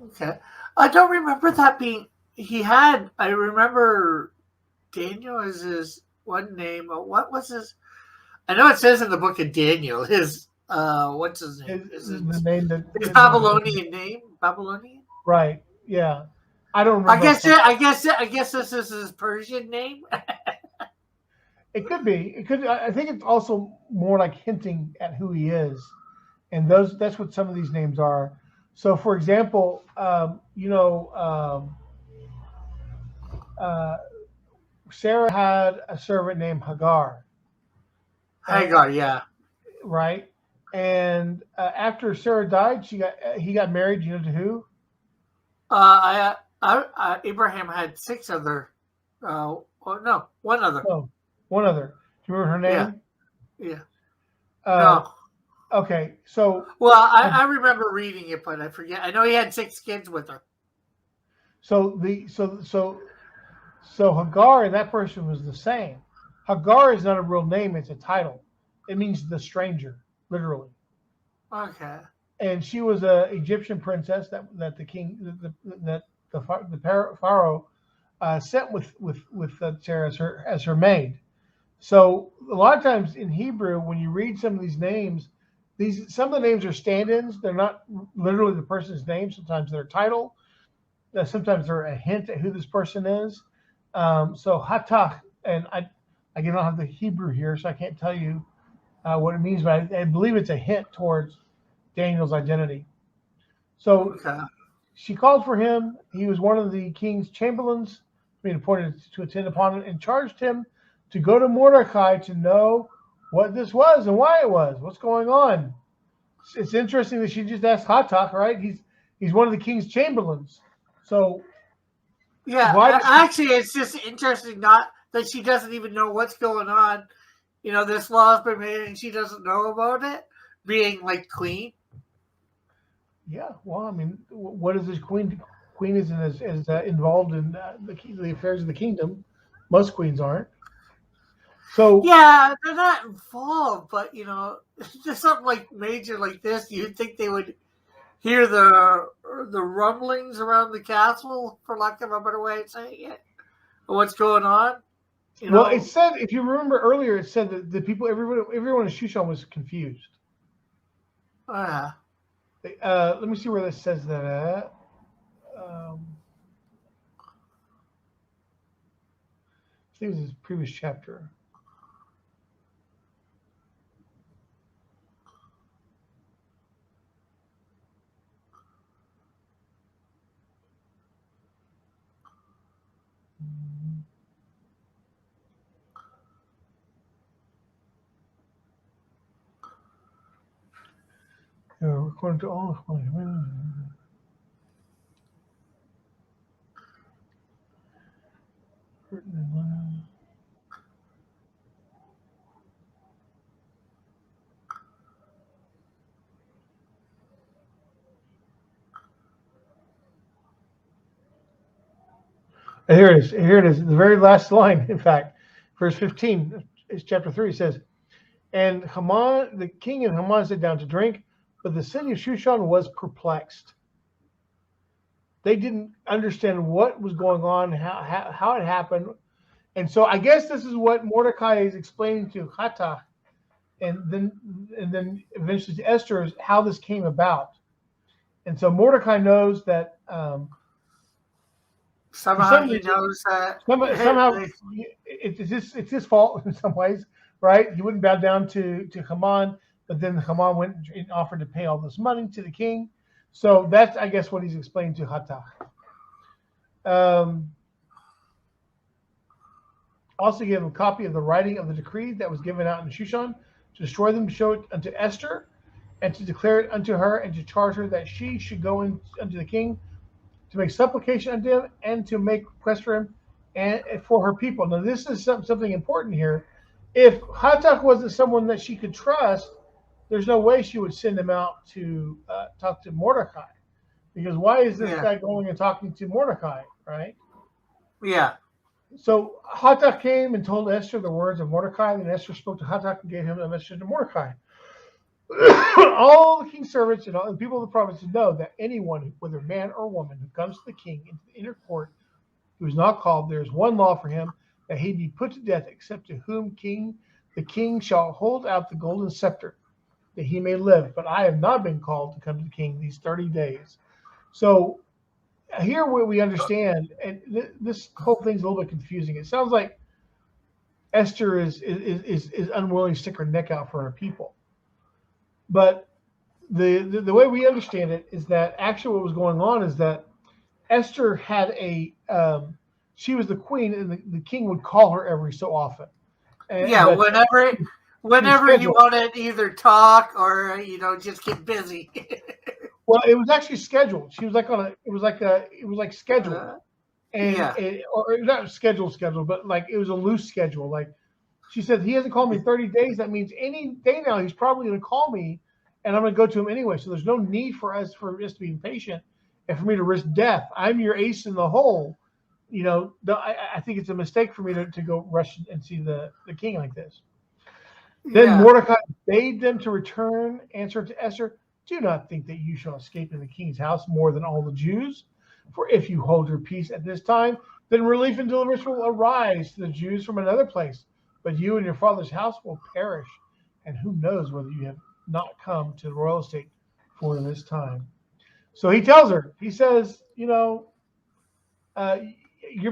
[SPEAKER 3] Okay. I don't remember that being. I remember Daniel is his one name. What was his? I know it says in the book of Daniel, his, what's his name?
[SPEAKER 2] His name
[SPEAKER 3] his Babylonian name? Babylonian?
[SPEAKER 2] Right. Yeah. I don't remember.
[SPEAKER 3] I guess this is his Persian name.
[SPEAKER 2] It could be. It could. I think it's also more like hinting at who he is, and that's what some of these names are. So, for example, Sarah had a servant named Hagar.
[SPEAKER 3] Hagar, yeah.
[SPEAKER 2] Right. And after Sarah died, he got married. You know to who?
[SPEAKER 3] Abraham had 6 other. One other.
[SPEAKER 2] No, one other. Do you remember her name?
[SPEAKER 3] Yeah.
[SPEAKER 2] No. Okay, so.
[SPEAKER 3] Well, I remember reading it, but I forget. I know he had 6 kids with her.
[SPEAKER 2] So Hagar and that person was the same. Hagar is not a real name; it's a title. It means the stranger, literally.
[SPEAKER 3] Okay.
[SPEAKER 2] And she was an Egyptian princess that the king, the Pharaoh, sent with Sarah as her maid. So a lot of times in Hebrew, when you read some of these names, some of the names are stand-ins. They're not literally the person's name. Sometimes they're a title. Sometimes they're a hint at who this person is. So Hatach, and I don't have the Hebrew here, so I can't tell you what it means, but I believe it's a hint towards Daniel's identity. So she called for him. He was one of the king's chamberlains, being appointed to attend upon it, and charged him to go to Mordecai to know what this was and why it was. What's going on? It's interesting that she just asked Hatach, right? He's one of the king's chamberlains. So
[SPEAKER 3] actually, it's just interesting not that she doesn't even know what's going on. This law has been made and she doesn't know about it, being like queen.
[SPEAKER 2] Yeah, well, I mean, what is this queen? Queen isn't as involved in the affairs of the kingdom. Most queens aren't. So
[SPEAKER 3] yeah, they're not involved, but just something like major like this, you'd think they would hear the rumblings around the castle, for lack of a better way of saying it. What's going on?
[SPEAKER 2] Well, it said, if you remember earlier, it said that the people, everyone in Shushan was confused. Let me see where this says that at. I think it was his previous chapter. According to all here it is. Here it is. The very last line, in fact, verse 15, is chapter 3, says, and Haman, the king and Haman sat down to drink, but the city of Shushan was perplexed. They didn't understand what was going on, how it happened. And so I guess this is what Mordecai is explaining to Hatach, and then eventually to Esther, is how this came about. And so Mordecai knows that
[SPEAKER 3] somehow he knows that
[SPEAKER 2] somehow it's his fault in some ways, right? He wouldn't bow down to Haman, but then Haman went and offered to pay all this money to the king. So that's, I guess, what he's explaining to Hatach. Also gave him a copy of the writing of the decree that was given out in Shushan to destroy them, to show it unto Esther, and to declare it unto her, and to charge her that she should go in unto the king to make supplication unto him, and to make request for him and for her people. Now, this is something important here. If Hatach wasn't someone that she could trust, there's no way she would send him out to talk to Mordecai. Because why is this guy going and talking to Mordecai, right?
[SPEAKER 3] Yeah.
[SPEAKER 2] So Hatach came and told Esther the words of Mordecai, and Esther spoke to Hatach and gave him a message to Mordecai. All the king's servants and all the people of the province know that anyone, whether man or woman, who comes to the king into the inner court, who is not called, there is one law for him, that he be put to death, except to whom the king shall hold out the golden scepter, that he may live. But I have not been called to come to the king these 30 days. So here we understand, and this whole thing's a little bit confusing. It sounds like Esther is unwilling to stick her neck out for her people. But the way we understand it is that actually what was going on is that Esther had she was the queen, and the king would call her every so often.
[SPEAKER 3] Whenever you want to either talk or just get busy.
[SPEAKER 2] Well, it was actually scheduled. She was like it was like scheduled, or not scheduled, but like it was a loose schedule. Like she said, he hasn't called me 30 days. That means any day now he's probably going to call me, and I'm going to go to him anyway. So there's no need for us to be impatient and for me to risk death. I'm your ace in the hole. I think it's a mistake for me to go rush and see the king like this. Then Mordecai bade them to return, answer to Esther, do not think that you shall escape in the king's house more than all the Jews. For if you hold your peace at this time, Then relief and deliverance will arise to the Jews from another place, but you and your father's house will perish. And who knows whether you have not come to the royal estate for this time. So he tells her, he says, you're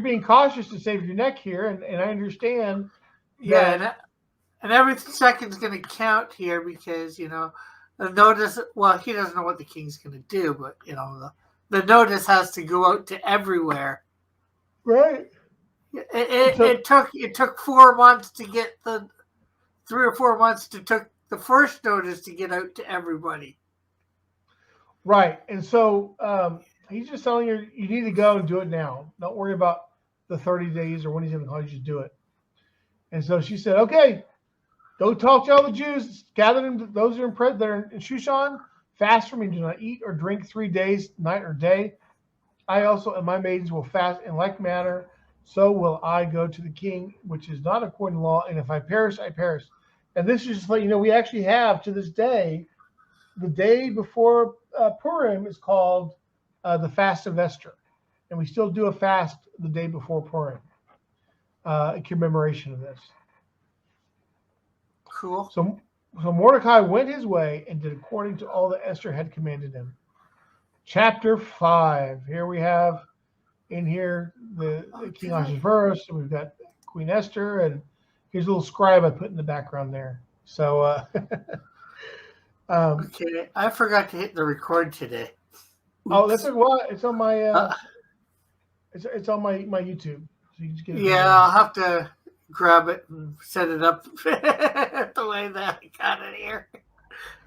[SPEAKER 2] being cautious to save your neck here, and I understand.
[SPEAKER 3] Yeah, and every second's going to count here because, the notice, well, he doesn't know what the king's going to do, but, the notice has to go out to everywhere.
[SPEAKER 2] Right.
[SPEAKER 3] It took 4 months to get 3 or 4 months to took the first notice to get out to everybody.
[SPEAKER 2] Right. And so he's just telling her, you need to go and do it now. Don't worry about the 30 days or when he's going to call you, just do it. And so she said, okay, go talk to all the Jews, gather them, those who are that are in Shushan, fast for me, do not eat or drink 3 days, night or day. I also and my maidens will fast in like manner. So will I go to the king, which is not according to law. And if I perish, I perish. And this is just like, we actually have to this day, the day before Purim is called the fast of Esther. And we still do a fast the day before Purim in commemoration of this.
[SPEAKER 3] Cool.
[SPEAKER 2] So Mordecai went his way and did according to all that Esther had commanded him. Chapter 5. Here we have in here the King Ahasuerus, and we've got Queen Esther, and here's a little scribe I put in the background there. So,
[SPEAKER 3] okay, I forgot to hit the record today. Oops.
[SPEAKER 2] Oh, that's what it's on my it's on my YouTube. So you can just get it
[SPEAKER 3] I'll have to grab it and set it up the way that I got it here.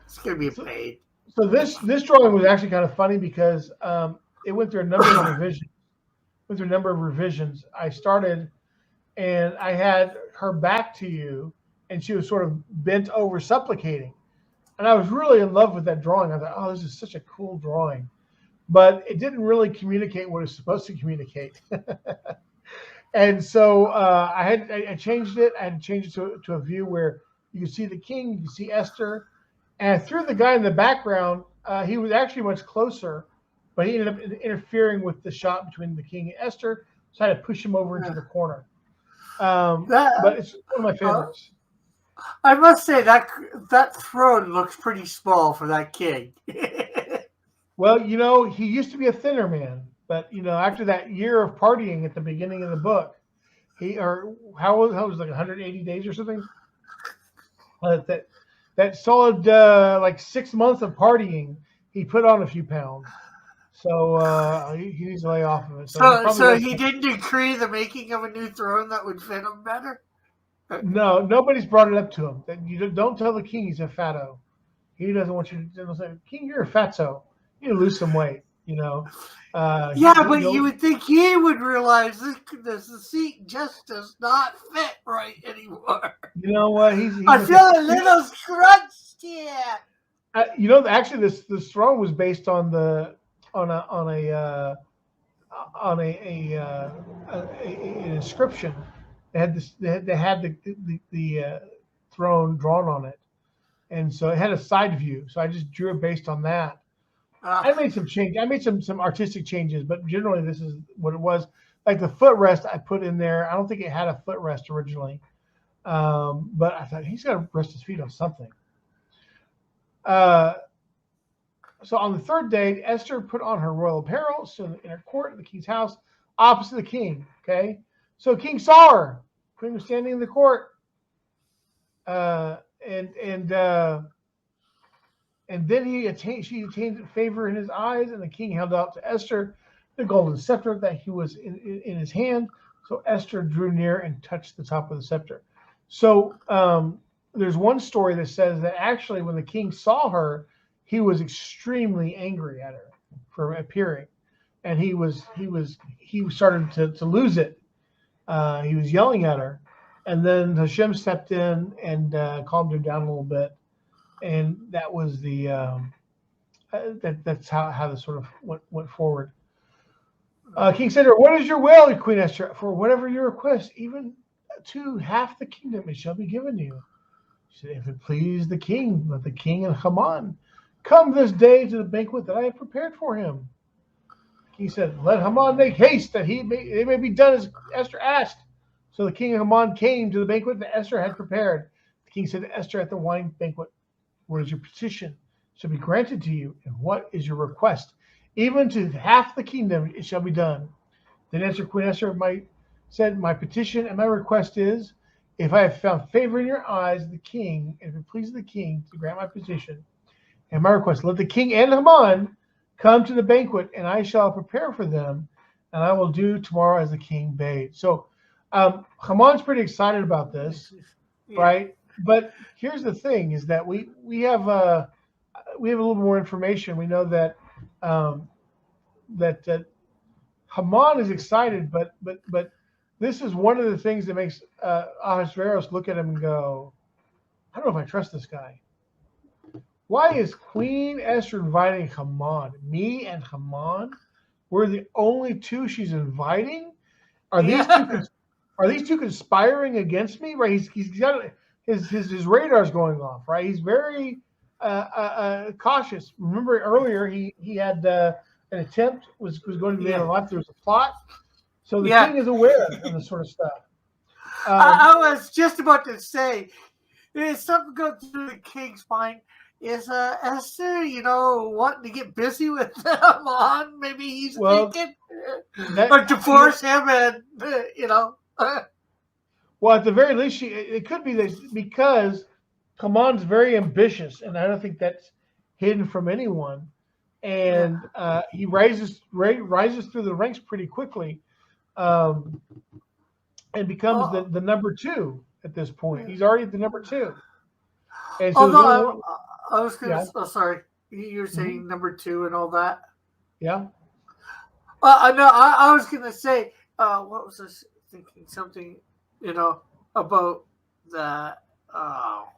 [SPEAKER 3] It's gonna be a pain.
[SPEAKER 2] So this drawing was actually kind of funny because it went through a number of revisions. I started, and I had her back to you, and she was sort of bent over supplicating. And I was really in love with that drawing. I thought, oh, this is such a cool drawing. But it didn't really communicate what it's supposed to communicate. And so I changed it. I had to change it to a view where you can see the king, you can see Esther. And I threw the guy in the background. He was actually much closer, but he ended up interfering with the shot between the king and Esther. So I had to push him over into the corner. But it's one of my favorites.
[SPEAKER 3] I must say that throne looks pretty small for that king.
[SPEAKER 2] Well, he used to be a thinner man, but after that year of partying at the beginning of the book, how was it, like 180 days or something? That solid like 6 months of partying, he put on a few pounds. So he needs to lay off of it.
[SPEAKER 3] So he didn't decree the making of a new throne that would fit him better?
[SPEAKER 2] No, nobody's brought it up to him. You don't tell the king he's a fatto. He doesn't want you to say, King, you're a fatso. You need to lose some weight,
[SPEAKER 3] but you would think he would realize the seat just does not fit right anymore.
[SPEAKER 2] You know what?
[SPEAKER 3] I feel a little scrunched here.
[SPEAKER 2] Actually, this throne was based on an inscription. They had the throne drawn on it, and so it had a side view. So I just drew it based on that. I made some change. I made some artistic changes, but generally this is what it was. Like the footrest I put in there. I don't think it had a footrest originally, but I thought he's got to rest his feet on something. So on the third day, Esther put on her royal apparel, stood in her court at the king's house, opposite the king. Okay, so King saw her. Queen was standing in the court, and then she attained favor in his eyes, and the king held out to Esther the golden scepter that he was in his hand. So Esther drew near and touched the top of the scepter. So there's one story that says that actually when the king saw her, he was extremely angry at her for appearing, and he started to lose it. He was yelling at her, and then Hashem stepped in and calmed him down a little bit. And that was that's how this sort of went forward. King said to her, "What is your will, Queen Esther? For whatever you request, even to half the kingdom, it shall be given you." She said, "If it please the king, let the king and Haman come this day to the banquet that I have prepared for him." He said, "Let Haman make haste that they may be done as Esther asked." So the king and Haman came to the banquet that Esther had prepared. The king said to Esther at the wine banquet, "What is your petition? Shall be granted to you, and what is your request? Even to half the kingdom it shall be done." Then answered Queen Esther, said, "My petition and my request is, if I have found favor in your eyes, the king, and if it pleases the king to grant my petition and my request, let the king and Haman come to the banquet, and I shall prepare for them, and I will do tomorrow as the king bade." So Haman's pretty excited about this, right? But here's the thing: is that we have a little more information. We know that that Haman is excited, but this is one of the things that makes Ahasuerus look at him and go, "I don't know if I trust this guy." Why is Queen Esther inviting Haman? Me and Haman? We're the only two she's inviting? Are these two conspiring against me? Right? He's got his radar's going off, right? He's very cautious. Remember earlier he had an attempt was going to be on life. There was a plot. So the king is aware of this sort of stuff.
[SPEAKER 3] I was just about to say, there's something going through the king's mind. Is Esther, wanting to get busy with Haman? Maybe he's thinking, or divorce him, and
[SPEAKER 2] Well, at the very least, it could be that because Haman's very ambitious, and I don't think that's hidden from anyone. And he rises through the ranks pretty quickly, and becomes the number two at this point. He's already at the number two. And so
[SPEAKER 3] I was going to. Oh, sorry. You were saying number two and all that.
[SPEAKER 2] Yeah.
[SPEAKER 3] Well, no, I was going to say. What was I thinking? Something, about that. Oh,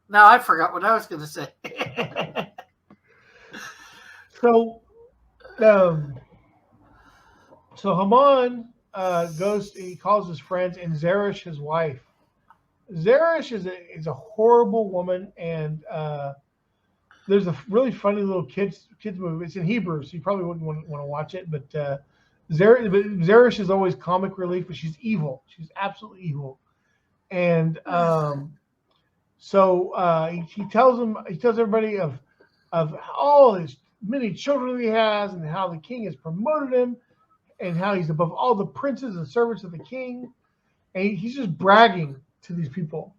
[SPEAKER 3] now I forgot what I was going to say.
[SPEAKER 2] So Haman goes. He calls his friends and Zeresh, his wife. Zeresh is a horrible woman, and there's a really funny little kids movie. It's in Hebrew, so you probably wouldn't want to watch it. But Zeresh is always comic relief, but she's evil. She's absolutely evil, and he tells everybody of all his many children he has, and how the king has promoted him, and how he's above all the princes and servants of the king, and he's just bragging to these people.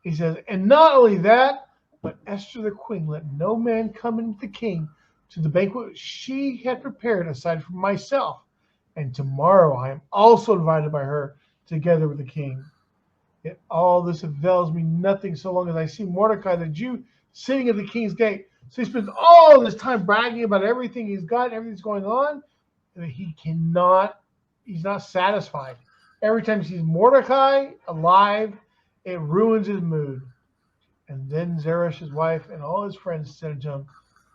[SPEAKER 2] He says, "And not only that, but Esther the queen, let no man come into the king to the banquet she had prepared aside from myself. And tomorrow I am also invited by her together with the king. Yet all this avails me nothing so long as I see Mordecai the Jew sitting at the king's gate." So he spends all this time bragging about everything he's got, everything's going on, and he's not satisfied. Every time he sees Mordecai alive, it ruins his mood. And then Zeresh, his wife, and all his friends said to him,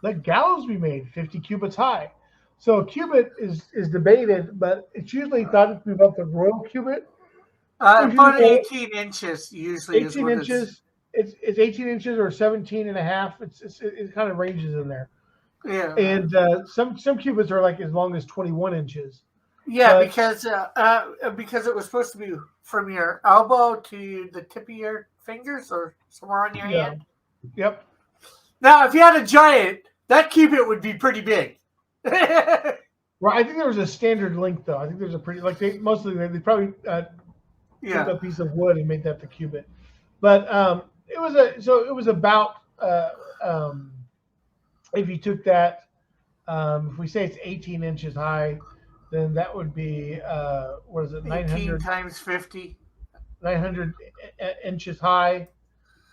[SPEAKER 2] "Let gallows be made 50 cubits high." So a cubit is debated, but it's usually thought to be about the royal cubit.
[SPEAKER 3] About 18 inches usually.
[SPEAKER 2] 18 inches. It's 18 inches or 17 and a half. It kind of ranges in there.
[SPEAKER 3] Yeah.
[SPEAKER 2] And some cubits are like as long as 21 inches.
[SPEAKER 3] Yeah, because it was supposed to be from your elbow to the tip of your fingers or somewhere on your hand.
[SPEAKER 2] Yep.
[SPEAKER 3] Now, if you had a giant, that cubit would be pretty big.
[SPEAKER 2] Well, I think there was a standard length though. I think there's a pretty they probably took a piece of wood and made that the cubit. But it was about if you took that, if we say it's 18 inches high, then that would be 900
[SPEAKER 3] times 50.
[SPEAKER 2] 900 inches high,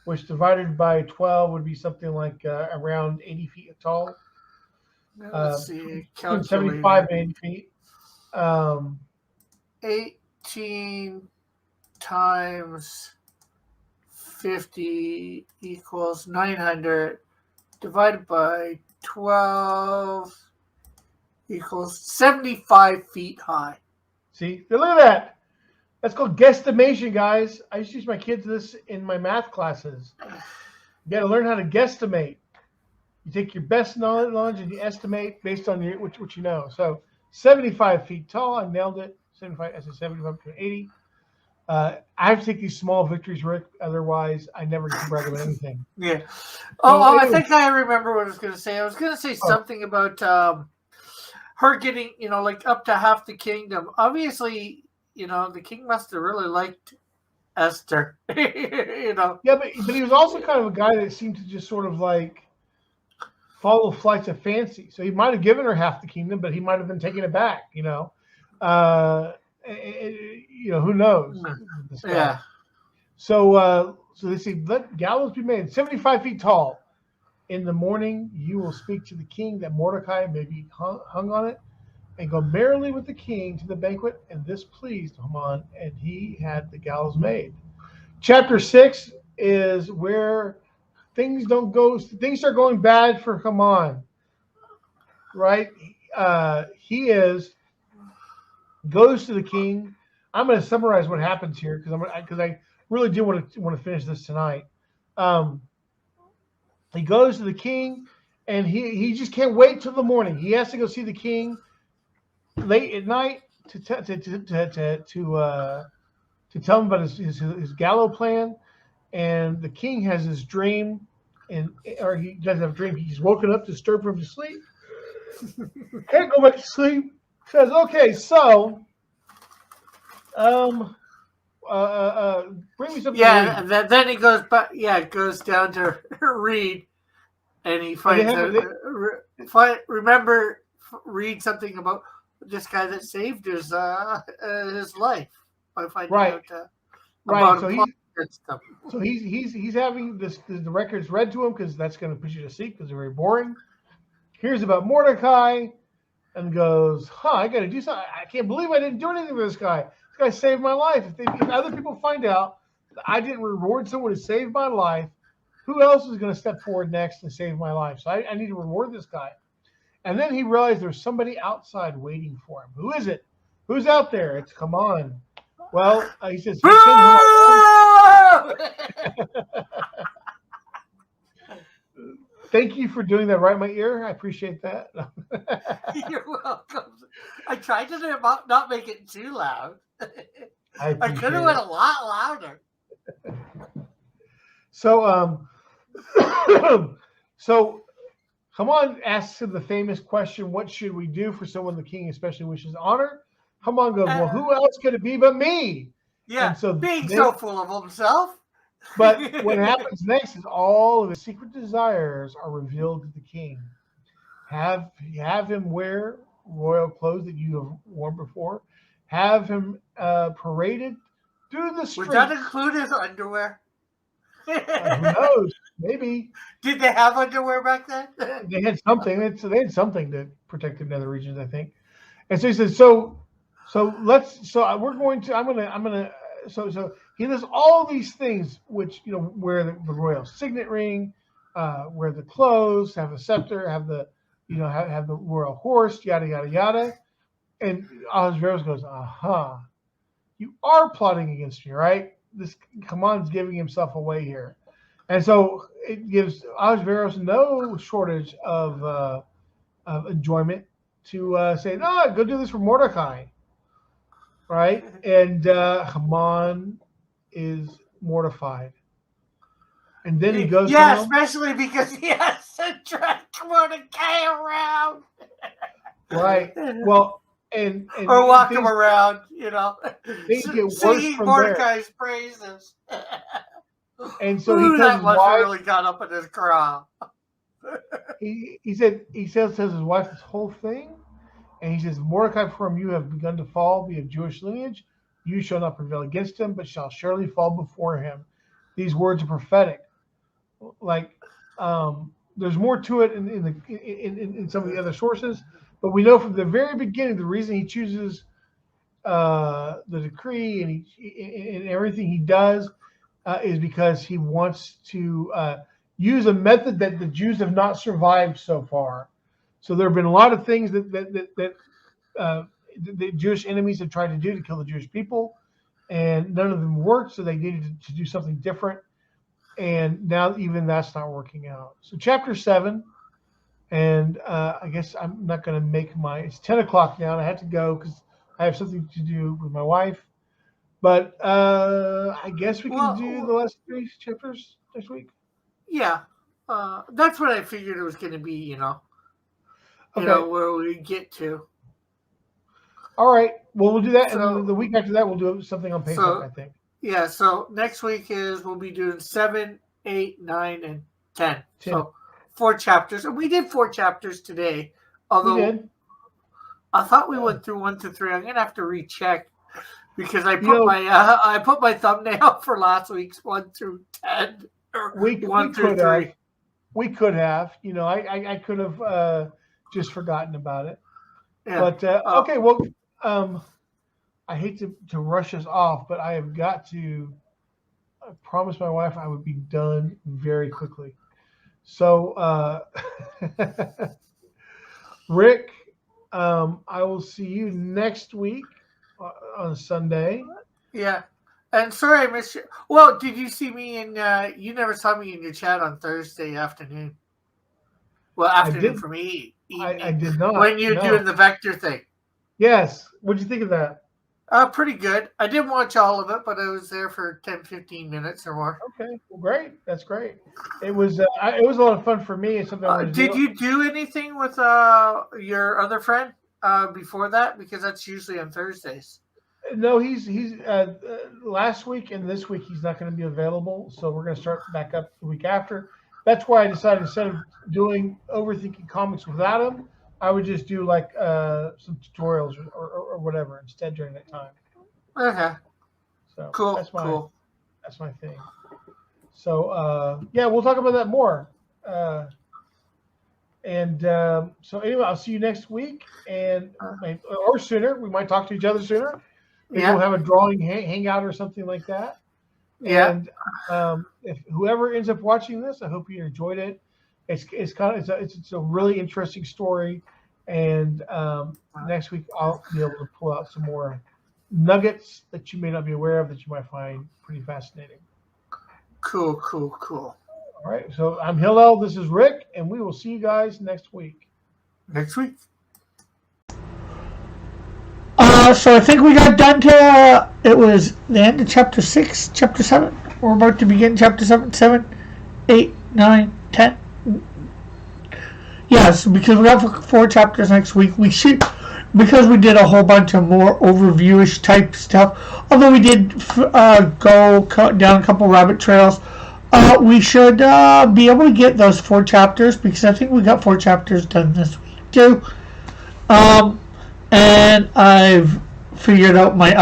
[SPEAKER 2] which divided by 12 would be something like around 80 feet tall.
[SPEAKER 3] Let's see.
[SPEAKER 2] 75 and 80 feet.
[SPEAKER 3] 18 times 50 equals 900 divided by 12 equals 75 feet high.
[SPEAKER 2] See, look at that. That's called guesstimation, guys. I used to teach my kids this in my math classes. You got to learn how to guesstimate. You take your best knowledge and you estimate based on what you know. So 75 feet tall. I nailed it. 75. I said 75 to 80. I have to take these small victories, Rick. Otherwise, I never get to brag about anything.
[SPEAKER 3] Yeah.
[SPEAKER 2] So,
[SPEAKER 3] I
[SPEAKER 2] anyway,
[SPEAKER 3] think I remember what I was going to say. I was going to say something about her getting, like up to half the kingdom. Obviously, the king must have really liked Esther.
[SPEAKER 2] Yeah, but he was also kind of a guy that seemed to just sort of like follow flights of fancy. So he might have given her half the kingdom, but he might have been taking it back. Who knows? This guy.
[SPEAKER 3] Yeah.
[SPEAKER 2] So they say, let gallows be made 75 feet tall. In the morning, you will speak to the king that Mordecai may be hung on it, and go merrily with the king to the banquet. And this pleased Haman, and he had the gallows made. Chapter 6 is where things start going bad for Haman. Right? He goes to the king. I'm going to summarize what happens here because I really do want to finish this tonight. He goes to the king, and he just can't wait till the morning. He has to go see the king late at night to tell him about his gallow plan. And the king has this dream, or he doesn't have a dream. He's woken up disturbed from his sleep. Can't go back to sleep. Says, okay, so bring me something.
[SPEAKER 3] Yeah, and then he goes, goes down to read, and he finds read something about this guy that saved his life by finding out about
[SPEAKER 2] So he's having the records read to him because that's going to put you to sleep because they're very boring. Hears about Mordecai and goes, I got to do something. I can't believe I didn't do anything for this guy. This guy saved my life. If other people find out that I didn't reward someone who saved my life, who else is going to step forward next and save my life? So I need to reward this guy. And then he realized there's somebody outside waiting for him. Who is it? Who's out there? It's Haman. Well, he says, thank you for doing that right in my ear. I appreciate that.
[SPEAKER 3] You're welcome. I tried to not make it too loud. I could have went a lot louder.
[SPEAKER 2] So Haman asks him the famous question, what should we do for someone the king especially wishes honor? Haman goes, well, who else could it be but me?
[SPEAKER 3] Yeah, and so being so full of himself.
[SPEAKER 2] But what happens next is all of his secret desires are revealed to the king. Have him wear royal clothes that you have worn before. Have him paraded through the streets.
[SPEAKER 3] Would that include his underwear?
[SPEAKER 2] Who knows? Maybe.
[SPEAKER 3] Did they have underwear back then?
[SPEAKER 2] They had something. They had something to protect them in other regions, I think. And so he says, So he does all these things, which wear the royal signet ring, wear the clothes, have a scepter, have the have the royal horse, yada yada yada. And Ahasuerus goes, you are plotting against me, right? This Haman's giving himself away here, and so it gives Ahasuerus no shortage of enjoyment to say, no, go do this for Mordecai. Right? And Haman is mortified. And then he goes
[SPEAKER 3] down. Especially because he has to track Mordecai around.
[SPEAKER 2] Right. Well, and
[SPEAKER 3] or walk him around,
[SPEAKER 2] singing
[SPEAKER 3] Mordecai's praises.
[SPEAKER 2] And so he
[SPEAKER 3] that must have really got up in his craw.
[SPEAKER 2] He tells his wife this whole thing. And he says, Mordecai, from you have begun to fall, be of Jewish lineage. You shall not prevail against him, but shall surely fall before him. These words are prophetic. There's more to it in some of the other sources, but we know from the very beginning the reason he chooses the decree and everything he does is because he wants to use a method that the Jews have not survived so far. So there have been a lot of things that the Jewish enemies have tried to do to kill the Jewish people, and none of them worked. So they needed to do something different, and now even that's not working out. So chapter 7 And I guess I'm not going to make it's 10 o'clock now, and I have to go because I have something to do with my wife. But I guess we can do the last 3 chapters next week.
[SPEAKER 3] Yeah. That's what I figured it was going to be, you know, where we get to.
[SPEAKER 2] All right. Well, we'll do that. So, and the week after that, we'll do something on Facebook, I think.
[SPEAKER 3] Yeah. So next week we'll be doing 7, 8, 9, and 10. So 4 chapters. And we did 4 chapters today. Although
[SPEAKER 2] we did.
[SPEAKER 3] I thought we went through 1 to 3. I'm going to have to recheck because I put my thumbnail for last week's 1 through 10.
[SPEAKER 2] We could have. We could have. You know, I could have just forgotten about it. Yeah. But okay, well, I hate to rush us off, but I have got to. I promised my wife I would be done very quickly. So, Rick, I will see you next week on Sunday.
[SPEAKER 3] Yeah. And sorry I missed you. Well, did you see me you never saw me in your chat on Thursday afternoon? Well, afternoon for me.
[SPEAKER 2] I did not.
[SPEAKER 3] When you're doing the vector thing.
[SPEAKER 2] Yes. What did you think of that?
[SPEAKER 3] Pretty good. I didn't watch all of it, but I was there for 10, 15 minutes or more.
[SPEAKER 2] Okay. Well, great. That's great. It was a lot of fun for me. It's something
[SPEAKER 3] did you do anything with your other friend before that? Because that's usually on Thursdays.
[SPEAKER 2] No, he's last week and this week he's not going to be available, so we're going to start back up the week after. That's why I decided instead of doing Overthinking Comics without him, I would just do like some tutorials or whatever instead during that time.
[SPEAKER 3] Okay.
[SPEAKER 2] So
[SPEAKER 3] cool.
[SPEAKER 2] That's my thing. So yeah, we'll talk about that more. So anyway, I'll see you next week, or sooner. We might talk to each other sooner. Maybe we'll have a drawing hangout or something like that.
[SPEAKER 3] Yeah.
[SPEAKER 2] And if whoever ends up watching this, I hope you enjoyed it. It's a really interesting story, and next week I'll be able to pull out some more nuggets that you may not be aware of that you might find pretty fascinating.
[SPEAKER 3] Cool.
[SPEAKER 2] All right, so I'm Hillel. This is Rick, and we will see you guys next week.
[SPEAKER 1] So I think we got done to it was the end of chapter 6, chapter 7. We're about to begin chapter 7, 8, 9, 10. Yes, because we have 4 chapters next week. We should, because we did a whole bunch of more overviewish type stuff. Although we did go down a couple rabbit trails, we should be able to get those 4 chapters because I think we got 4 chapters done this week too. And I've figured out my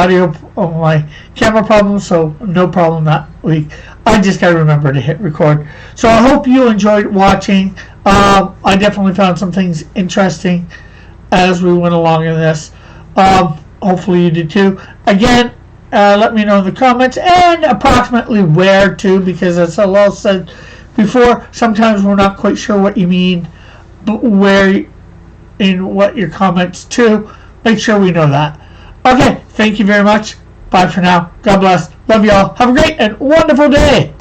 [SPEAKER 1] my camera problem, so no problem that week. I just gotta remember to hit record. So I hope you enjoyed watching. I definitely found some things interesting as we went along in this. Hopefully you did too. Again, let me know in the comments and approximately where to, because as Hillel said before, sometimes we're not quite sure what you mean, but where in what your comments to. Make sure we know that. Okay, thank you very much. Bye for now. God bless. Love you all. Have a great and wonderful day.